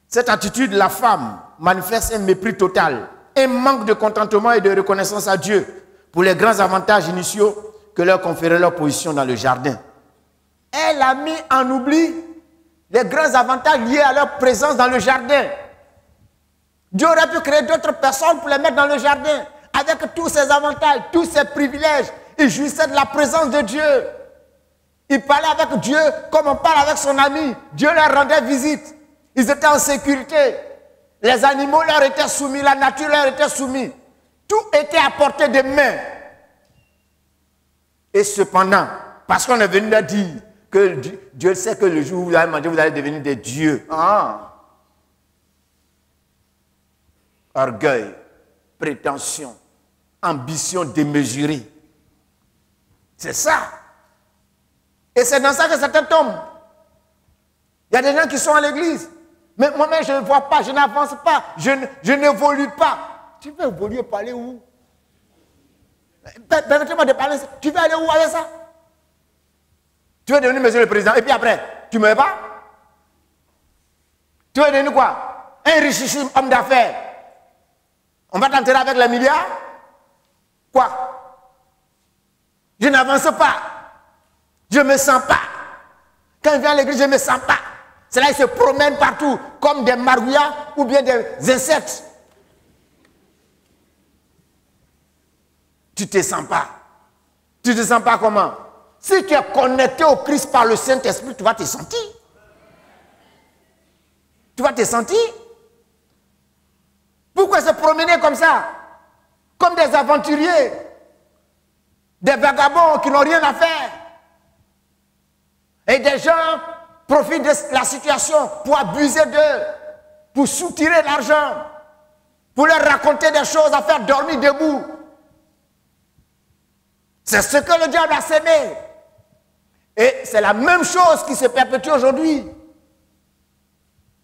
[SPEAKER 2] Cette attitude de la femme manifeste un mépris total, un manque de contentement et de reconnaissance à Dieu pour les grands avantages initiaux que leur conférait leur position dans le jardin. Elle a mis en oubli les grands avantages liés à leur présence dans le jardin. Dieu aurait pu créer d'autres personnes pour les mettre dans le jardin avec tous ces avantages, tous ces privilèges. Ils jouissaient de la présence de Dieu. Ils parlaient avec Dieu comme on parle avec son ami. Dieu leur rendait visite. Ils étaient en sécurité. Les animaux leur étaient soumis, la nature leur était soumise. Tout était à portée de main. Et cependant, parce qu'on est venu leur dire que Dieu sait que le jour où vous allez manger, vous allez devenir des dieux. Orgueil, prétention, ambition démesurée. C'est ça. Et c'est dans ça que certains tombent. Il y a des gens qui sont à l'église. Mais moi-même, je ne vois pas, je n'avance pas, je n'évolue pas. Tu veux évoluer pour aller où? Permettez-moi de parler. Tu veux aller où avec ça? Tu veux devenir monsieur le président et puis après, tu ne me veux pas? Tu veux devenir quoi? Un richissime homme d'affaires. On va t'enterrer avec les milliards? Quoi? Je n'avance pas. Je ne me sens pas. Quand je viens à l'église, je ne me sens pas. C'est là qu'ils se promènent partout comme des marouillas ou bien des insectes. Tu ne te sens pas. Tu ne te sens pas comment? Si tu es connecté au Christ par le Saint-Esprit, tu vas te sentir. Tu vas te sentir. Pourquoi se promener comme ça? Comme des aventuriers, des vagabonds qui n'ont rien à faire. Et des gens profitent de la situation pour abuser d'eux, pour soutirer l'argent, pour leur raconter des choses à faire dormir debout. C'est ce que le diable a sémé. Et c'est la même chose qui se perpétue aujourd'hui.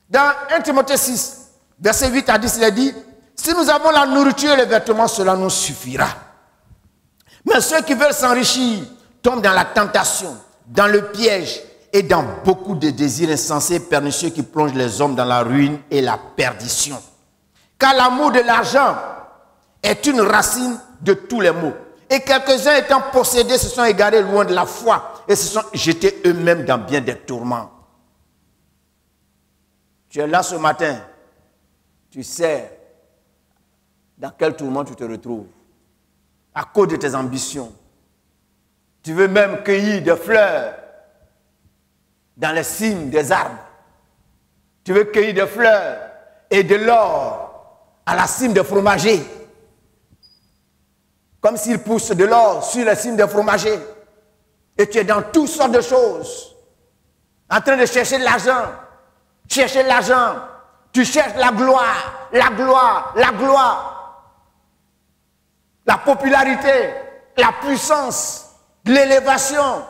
[SPEAKER 2] Dans 1 Timothée 6, verset 8 à 10, il est dit, si nous avons la nourriture et les vêtements, cela nous suffira. Mais ceux qui veulent s'enrichir tombent dans la tentation, dans le piège et dans beaucoup de désirs insensés et pernicieux qui plongent les hommes dans la ruine et la perdition. Car l'amour de l'argent est une racine de tous les maux. Et quelques-uns étant possédés se sont égarés loin de la foi et se sont jetés eux-mêmes dans bien des tourments. Tu es là ce matin, tu sais dans quel tourment tu te retrouves à cause de tes ambitions. Tu veux même cueillir des fleurs dans les cimes des arbres. Tu veux cueillir des fleurs et de l'or à la cime des fromagers. Comme s'il pousse de l'or sur la cime des fromagers. Et tu es dans toutes sortes de choses. En train de chercher de l'argent. Chercher de l'argent. Tu cherches la gloire, la gloire, la gloire. La popularité, la puissance, l'élévation.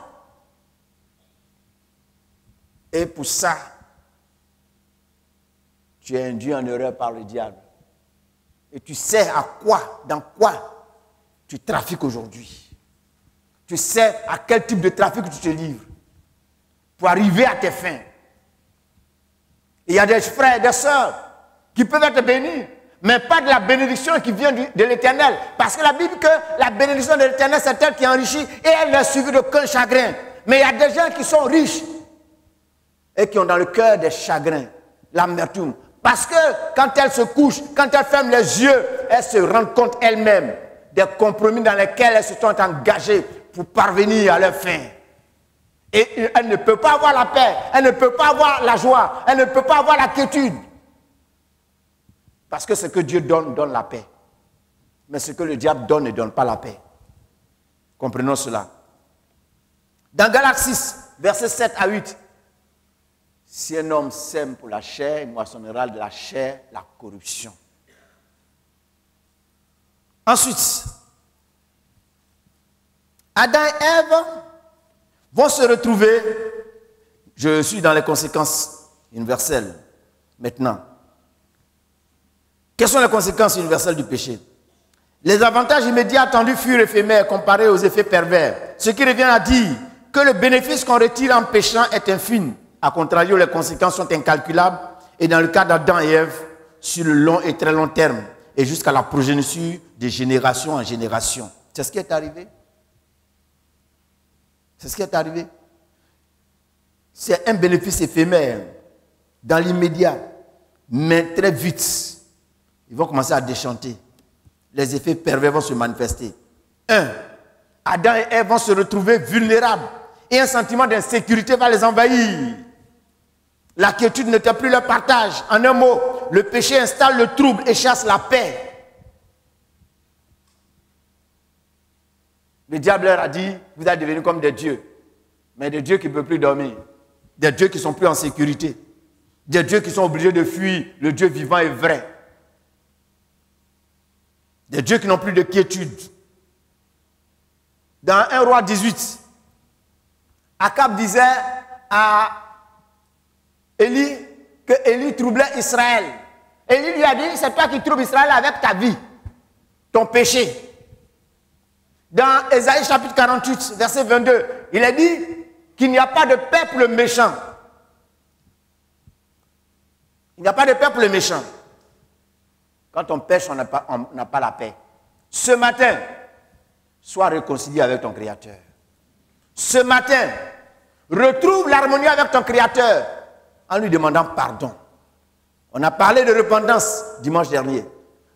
[SPEAKER 2] Et pour ça, tu es induit en erreur par le diable. Et tu sais à quoi, dans quoi tu trafiques aujourd'hui. Tu sais à quel type de trafic tu te livres pour arriver à tes fins. Il y a des frères et des sœurs qui peuvent être bénis, mais pas de la bénédiction qui vient de l'Éternel. Parce que la Bible dit que la bénédiction de l'Éternel, c'est elle qui enrichit et elle n'est suivie d'aucun chagrin. Mais il y a des gens qui sont riches et qui ont dans le cœur des chagrins, l'amertume. Parce que quand elles se couchent, quand elles ferment les yeux, elles se rendent compte elles-mêmes des compromis dans lesquels elles se sont engagées pour parvenir à leur fin. Et elle ne peut pas avoir la paix, elle ne peut pas avoir la joie, elle ne peut pas avoir la quiétude. Parce que ce que Dieu donne, donne la paix. Mais ce que le diable donne, ne donne pas la paix. Comprenons cela. Dans Galates 6, versets 7 à 8, si un homme sème pour la chair, il moissonnera de la chair la corruption. Ensuite, Adam et Ève vont se retrouver, je suis dans les conséquences universelles maintenant. Quelles sont les conséquences universelles du péché? Les avantages immédiats attendus furent éphémères comparés aux effets pervers. Ce qui revient à dire que le bénéfice qu'on retire en péchant est infime. A contrario, les conséquences sont incalculables et dans le cas d'Adam et Ève, sur le long et très long terme et jusqu'à la progéniture de génération en génération. C'est ce qui est arrivé. C'est ce qui est arrivé. C'est un bénéfice éphémère dans l'immédiat, mais très vite, ils vont commencer à déchanter. Les effets pervers vont se manifester. 1. Adam et Ève vont se retrouver vulnérables et un sentiment d'insécurité va les envahir. La quiétude n'était plus leur partage. En un mot, le péché installe le trouble et chasse la paix. Le diable leur a dit, vous allez devenir comme des dieux. Mais des dieux qui ne peuvent plus dormir. Des dieux qui ne sont plus en sécurité. Des dieux qui sont obligés de fuir le Dieu vivant et vrai. Des dieux qui n'ont plus de quiétude. Dans 1 Roi 18, Akab disait à Élie que Élie troublait Israël. Élie lui a dit, c'est toi qui troubles Israël avec ta vie, ton péché. Dans Ésaïe chapitre 48, verset 22, il est dit qu'il n'y a pas de paix pour le méchant. Il n'y a pas de paix pour le méchant. Quand on pêche, on n'a pas la paix. Ce matin, sois réconcilié avec ton Créateur. Ce matin, retrouve l'harmonie avec ton Créateur en lui demandant pardon. On a parlé de repentance dimanche dernier.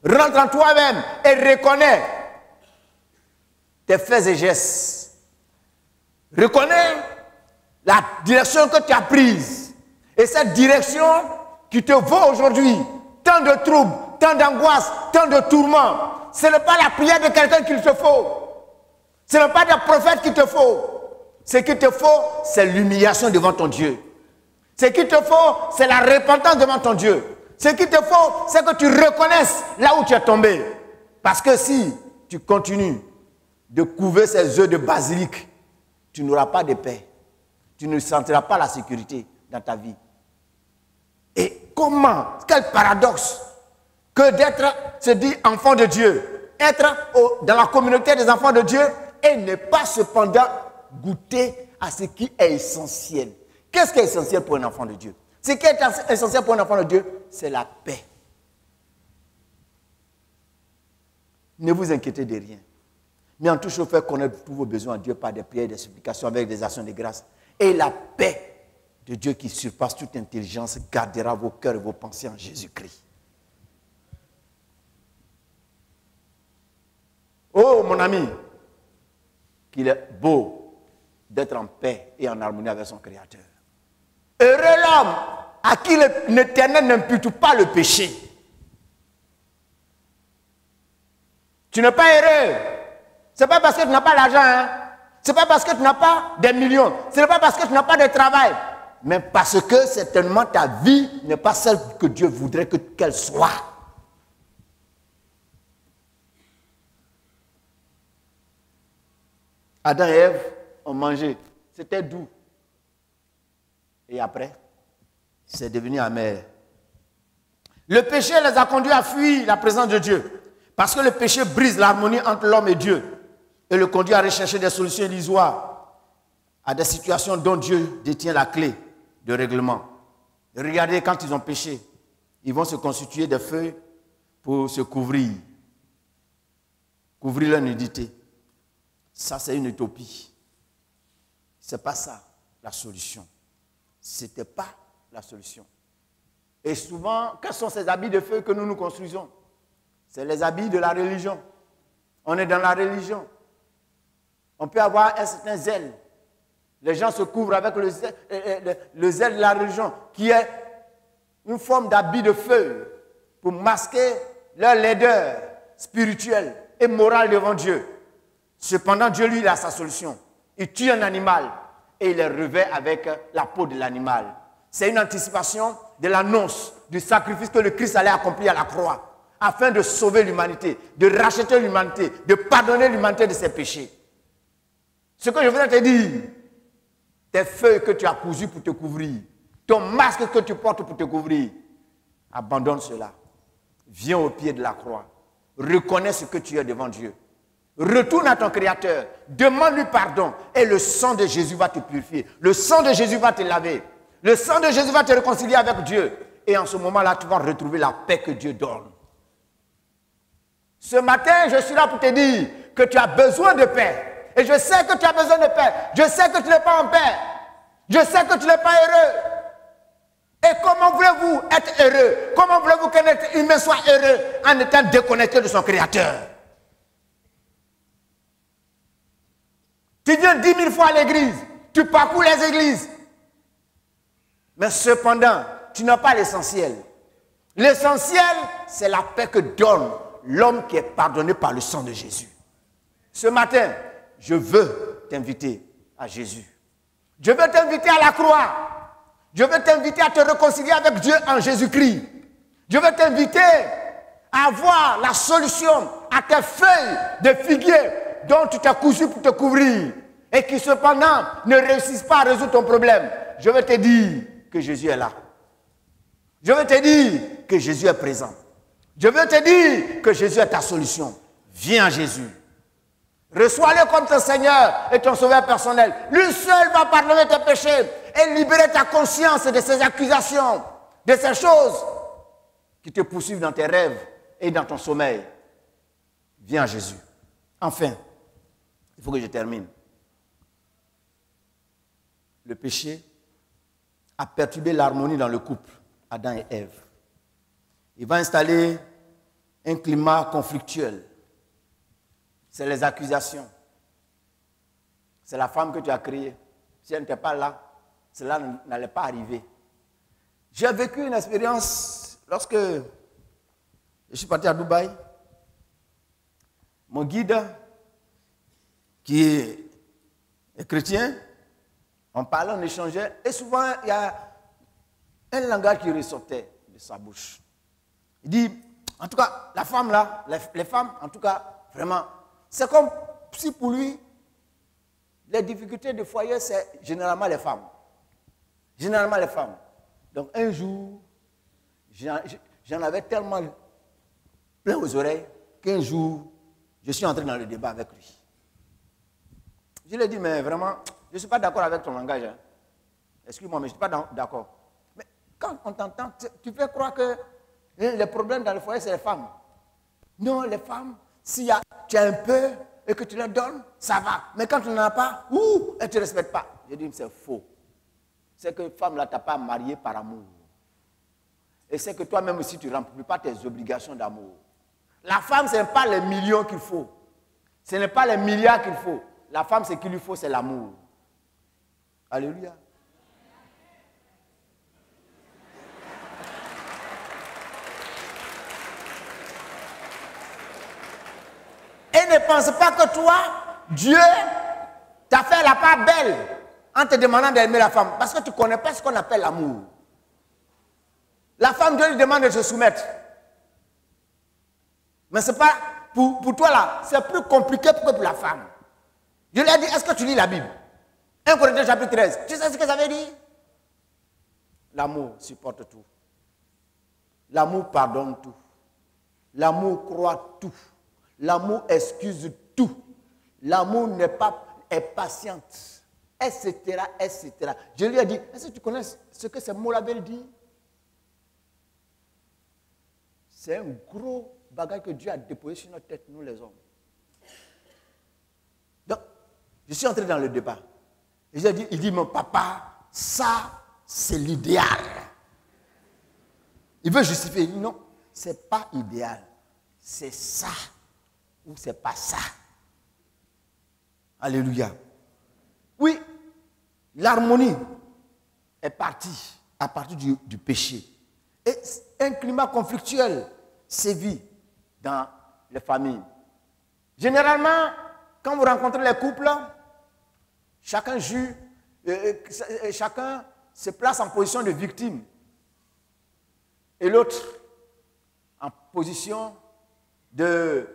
[SPEAKER 2] Rentre en toi-même et reconnais tes faits et gestes. Reconnais la direction que tu as prise. Et cette direction qui te vaut aujourd'hui tant de troubles, tant d'angoisse, tant de tourments. Ce n'est pas la prière de quelqu'un qu'il te faut. Ce n'est pas des prophètes qu'il te faut. Ce qu'il te faut, c'est l'humiliation devant ton Dieu. Ce qu'il te faut, c'est la repentance devant ton Dieu. Ce qu'il te faut, c'est que tu reconnaisses là où tu es tombé. Parce que si tu continues de couver ces œufs de basilic, tu n'auras pas de paix. Tu ne sentiras pas la sécurité dans ta vie. Et comment, quel paradoxe que d'être, se dit enfant de Dieu, être dans la communauté des enfants de Dieu et ne pas cependant goûter à ce qui est essentiel, Qu'est-ce qui est essentiel pour un enfant de Dieu? Ce qui est essentiel pour un enfant de Dieu, c'est la paix. Ne vous inquiétez de rien. Mais en tout chose, faites connaître tous vos besoins à Dieu par des prières et des supplications avec des actions de grâce. Et la paix de Dieu qui surpasse toute intelligence gardera vos cœurs et vos pensées en Jésus-Christ. Oh mon ami, qu'il est beau d'être en paix et en harmonie avec son Créateur. Heureux l'homme à qui l'Éternel n'impute pas le péché. Tu n'es pas heureux. Ce n'est pas parce que tu n'as pas l'argent. Hein? Ce n'est pas parce que tu n'as pas des millions. Ce n'est pas parce que tu n'as pas de travail. Mais parce que certainement ta vie n'est pas celle que Dieu voudrait qu'elle soit. Adam et Ève ont mangé. C'était doux. Et après, c'est devenu amer. Le péché les a conduits à fuir la présence de Dieu. Parce que le péché brise l'harmonie entre l'homme et Dieu. Et le conduit à rechercher des solutions illusoires à des situations dont Dieu détient la clé de règlement. Et regardez, quand ils ont péché, ils vont se constituer des feuilles pour se couvrir. Couvrir leur nudité. Ça, c'est une utopie. Ce n'est pas ça la solution. Ce n'était pas la solution. Et souvent, quels sont ces habits de feu que nous nous construisons? C'est les habits de la religion. On est dans la religion. On peut avoir un certain zèle. Les gens se couvrent avec le zèle de la religion, qui est une forme d'habit de feu pour masquer leur laideur spirituelle et morale devant Dieu. Cependant, Dieu, lui, il a sa solution. Il tue un animal et il le revêt avec la peau de l'animal. C'est une anticipation de l'annonce du sacrifice que le Christ allait accomplir à la croix afin de sauver l'humanité, de racheter l'humanité, de pardonner l'humanité de ses péchés. Ce que je voudrais te dire, tes feuilles que tu as cousues pour te couvrir, ton masque que tu portes pour te couvrir, abandonne cela. Viens au pied de la croix. Reconnais ce que tu es devant Dieu. Retourne à ton Créateur. Demande-lui pardon. Et le sang de Jésus va te purifier. Le sang de Jésus va te laver. Le sang de Jésus va te réconcilier avec Dieu. Et en ce moment-là, tu vas retrouver la paix que Dieu donne. Ce matin, je suis là pour te dire que tu as besoin de paix. Et je sais que tu as besoin de paix. Je sais que tu n'es pas en paix. Je sais que tu n'es pas heureux. Et comment voulez-vous être heureux? Comment voulez-vous qu'un être humain soit heureux en étant déconnecté de son Créateur? Tu viens 10 000 fois à l'église. Tu parcours les églises. Mais cependant, tu n'as pas l'essentiel. L'essentiel, c'est la paix que donne l'homme qui est pardonné par le sang de Jésus. Ce matin, je veux t'inviter à Jésus. Je veux t'inviter à la croix. Je veux t'inviter à te réconcilier avec Dieu en Jésus-Christ. Je veux t'inviter à avoir la solution à tes feuilles de figuier dont tu t'es cousu pour te couvrir et qui cependant ne réussissent pas à résoudre ton problème. Je veux te dire que Jésus est là. Je veux te dire que Jésus est présent. Je veux te dire que Jésus est ta solution. Viens à Jésus. Reçois-le comme ton Seigneur et ton Sauveur personnel. Lui seul va pardonner tes péchés et libérer ta conscience de ces accusations, de ces choses qui te poursuivent dans tes rêves et dans ton sommeil. Viens à Jésus. Enfin, il faut que je termine. Le péché a perturbé l'harmonie dans le couple, Adam et Ève. Il va installer un climat conflictuel. C'est les accusations. C'est la femme que tu as créée. Si elle n'était pas là, cela n'allait pas arriver. J'ai vécu une expérience lorsque je suis parti à Dubaï. Mon guide, qui est chrétien, on parlait, on échangeait, et souvent il y a un langage qui ressortait de sa bouche. Il dit, en tout cas, la femme là, les femmes, en tout cas, vraiment, c'est comme si pour lui, les difficultés de foyer, c'est généralement les femmes. Généralement les femmes. Donc un jour, j'en avais tellement plein aux oreilles qu'un jour, je suis entré dans le débat avec lui. Je lui ai dit, mais vraiment, je ne suis pas d'accord avec ton langage. Hein. Excuse-moi, mais je ne suis pas d'accord. Mais quand on t'entend, tu fais croire que les problèmes dans le foyer, c'est les femmes. Non, les femmes, si tu as un peu et que tu leur donnes, ça va. Mais quand tu n'en as pas, elles ne te respectent pas. Je dis, c'est faux. C'est que femme là, tu n'as pas marié par amour. Et c'est que toi-même aussi, tu ne remplis pas tes obligations d'amour. La femme, ce n'est pas les millions qu'il faut. Ce n'est pas les milliards qu'il faut. La femme, ce qu'il lui faut, c'est l'amour. Alléluia. Et ne pense pas que toi, Dieu t'a fait la part belle en te demandant d'aimer la femme. Parce que tu ne connais pas ce qu'on appelle l'amour. La femme, Dieu lui demande de se soumettre. Mais ce n'est pas, pour toi là, c'est plus compliqué que pour la femme. Je lui ai dit, est-ce que tu lis la Bible? 1 Corinthiens chapitre 13. Tu sais ce que ça veut dire? L'amour supporte tout. L'amour pardonne tout. L'amour croit tout. L'amour excuse tout. L'amour est patiente, etc., etc. Je lui ai dit, est-ce que tu connais ce que ces mots-là veulent dire? C'est un gros bagage que Dieu a déposé sur notre tête, nous les hommes. Donc, je suis entré dans le débat. Et j'ai dit, il dit, mon papa, ça, c'est l'idéal. Il veut justifier. Il dit, non, ce n'est pas idéal. C'est ça ou c'est pas ça. Alléluia. Oui, l'harmonie est partie à partir du péché. Et un climat conflictuel sévit dans les familles. Généralement, quand vous rencontrez les couples, chacun se place en position de victime. Et l'autre en position de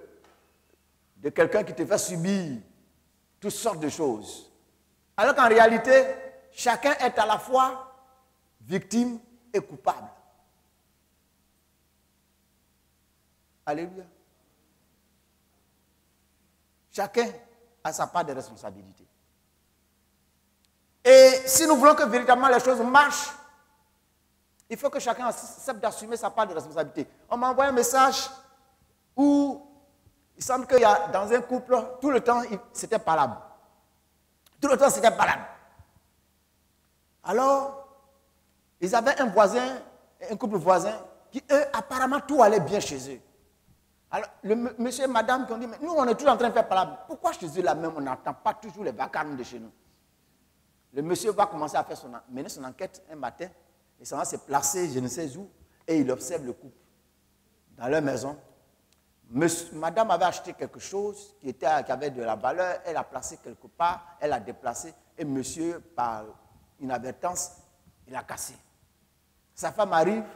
[SPEAKER 2] quelqu'un qui te fait subir toutes sortes de choses. Alors qu'en réalité, chacun est à la fois victime et coupable. Alléluia. Chacun a sa part de responsabilité. Et si nous voulons que véritablement les choses marchent, il faut que chacun accepte d'assumer sa part de responsabilité. On m'a envoyé un message où il semble qu'il y a dans un couple, tout le temps, c'était palabre. Tout le temps, c'était palabre. Alors, ils avaient un voisin, un couple voisin, qui, eux, apparemment, tout allait bien chez eux. Alors, le monsieur et madame qui ont dit, mais nous, on est toujours en train de faire palabre. Pourquoi chez eux, là même, on n'entend pas toujours les vacarmes de chez nous? Le monsieur va commencer à mener son enquête un matin, et ça va se placer, je ne sais où, et il observe le couple. Dans leur maison, madame avait acheté quelque chose qui avait de la valeur, elle a placé quelque part, elle a déplacé, et monsieur, par inadvertance, il a cassé. Sa femme arrive,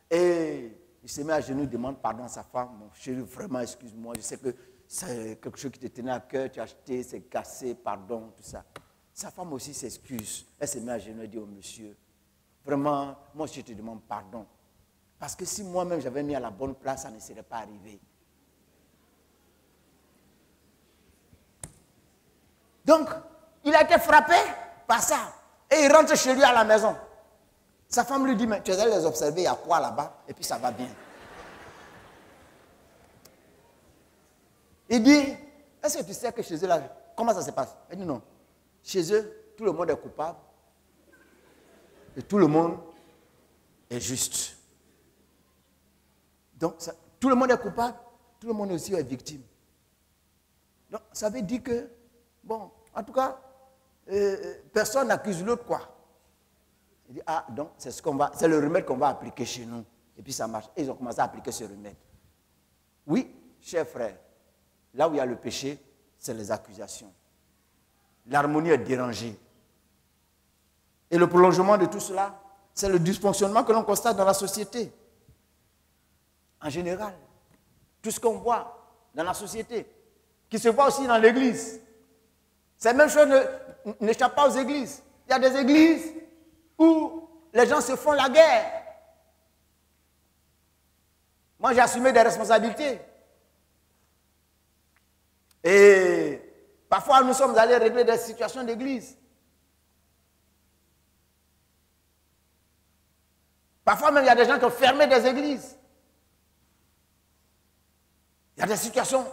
[SPEAKER 2] et il se met à genoux, demande pardon à sa femme. Mon chéri, vraiment, excuse-moi, je sais que c'est quelque chose qui te tenait à cœur, tu as acheté, c'est cassé, pardon, tout ça. Sa femme aussi s'excuse. Elle se met à genoux et dit au monsieur, vraiment, moi aussi je te demande pardon. Parce que si moi-même j'avais mis à la bonne place, ça ne serait pas arrivé. Donc, il a été frappé par ça. Et il rentre chez lui à la maison. Sa femme lui dit, mais tu es allé les observer, il y a quoi là-bas? Et puis ça va bien. Il dit, est-ce que tu sais que chez eux, là, comment ça se passe? Elle dit non. Chez eux, tout le monde est coupable. Et tout le monde est juste. Donc, tout le monde est coupable, tout le monde aussi est victime. Donc, ça veut dire que, bon, en tout cas, personne n'accuse l'autre, quoi. Il dit, ah, donc, c'est le remède qu'on va appliquer chez nous. Et puis ça marche. Et ils ont commencé à appliquer ce remède. Oui, chers frères, là où il y a le péché, c'est les accusations. L'harmonie est dérangée. Et le prolongement de tout cela, c'est le dysfonctionnement que l'on constate dans la société. En général, tout ce qu'on voit dans la société, qui se voit aussi dans l'église. Ces mêmes choses n'échappent pas aux églises. Il y a des églises où les gens se font la guerre. Moi, j'ai assumé des responsabilités. Et parfois, nous sommes allés régler des situations d'église. Parfois même, il y a des gens qui ont fermé des églises. Il y a des situations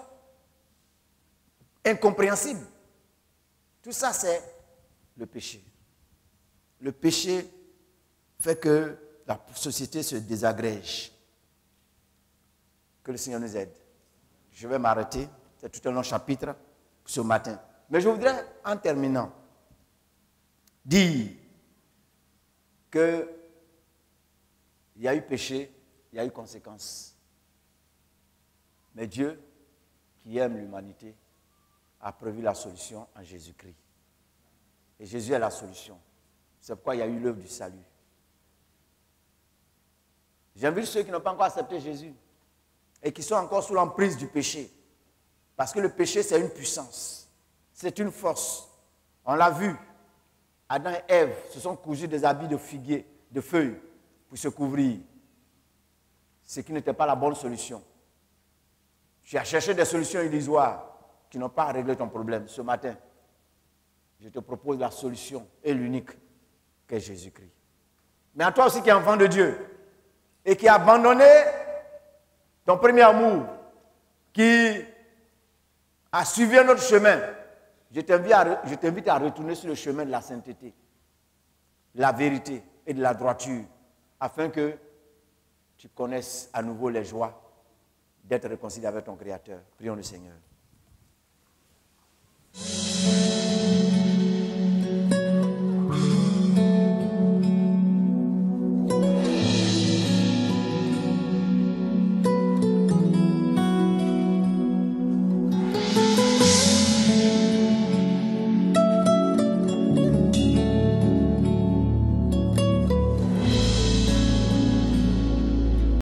[SPEAKER 2] incompréhensibles. Tout ça, c'est le péché. Le péché fait que la société se désagrège. Que le Seigneur nous aide. Je vais m'arrêter. C'est tout un long chapitre ce matin. Mais je voudrais, en terminant, dire qu'il y a eu péché, il y a eu conséquence. Mais Dieu, qui aime l'humanité, a prévu la solution en Jésus-Christ. Et Jésus est la solution. C'est pourquoi il y a eu l'œuvre du salut. J'invite ceux qui n'ont pas encore accepté Jésus et qui sont encore sous l'emprise du péché. Parce que le péché, c'est une puissance. C'est une force. On l'a vu. Adam et Ève se sont cousus des habits de figuier, de feuilles, pour se couvrir. Ce qui n'était pas la bonne solution. Tu as cherché des solutions illusoires qui n'ont pas réglé ton problème. Ce matin, je te propose la solution et l'unique qu'est Jésus-Christ. Mais à toi aussi qui es enfant de Dieu et qui a abandonné ton premier amour, qui a suivi un autre chemin, je t'invite à retourner sur le chemin de la sainteté, de la vérité et de la droiture, afin que tu connaisses à nouveau les joies d'être réconcilié avec ton Créateur. Prions le Seigneur.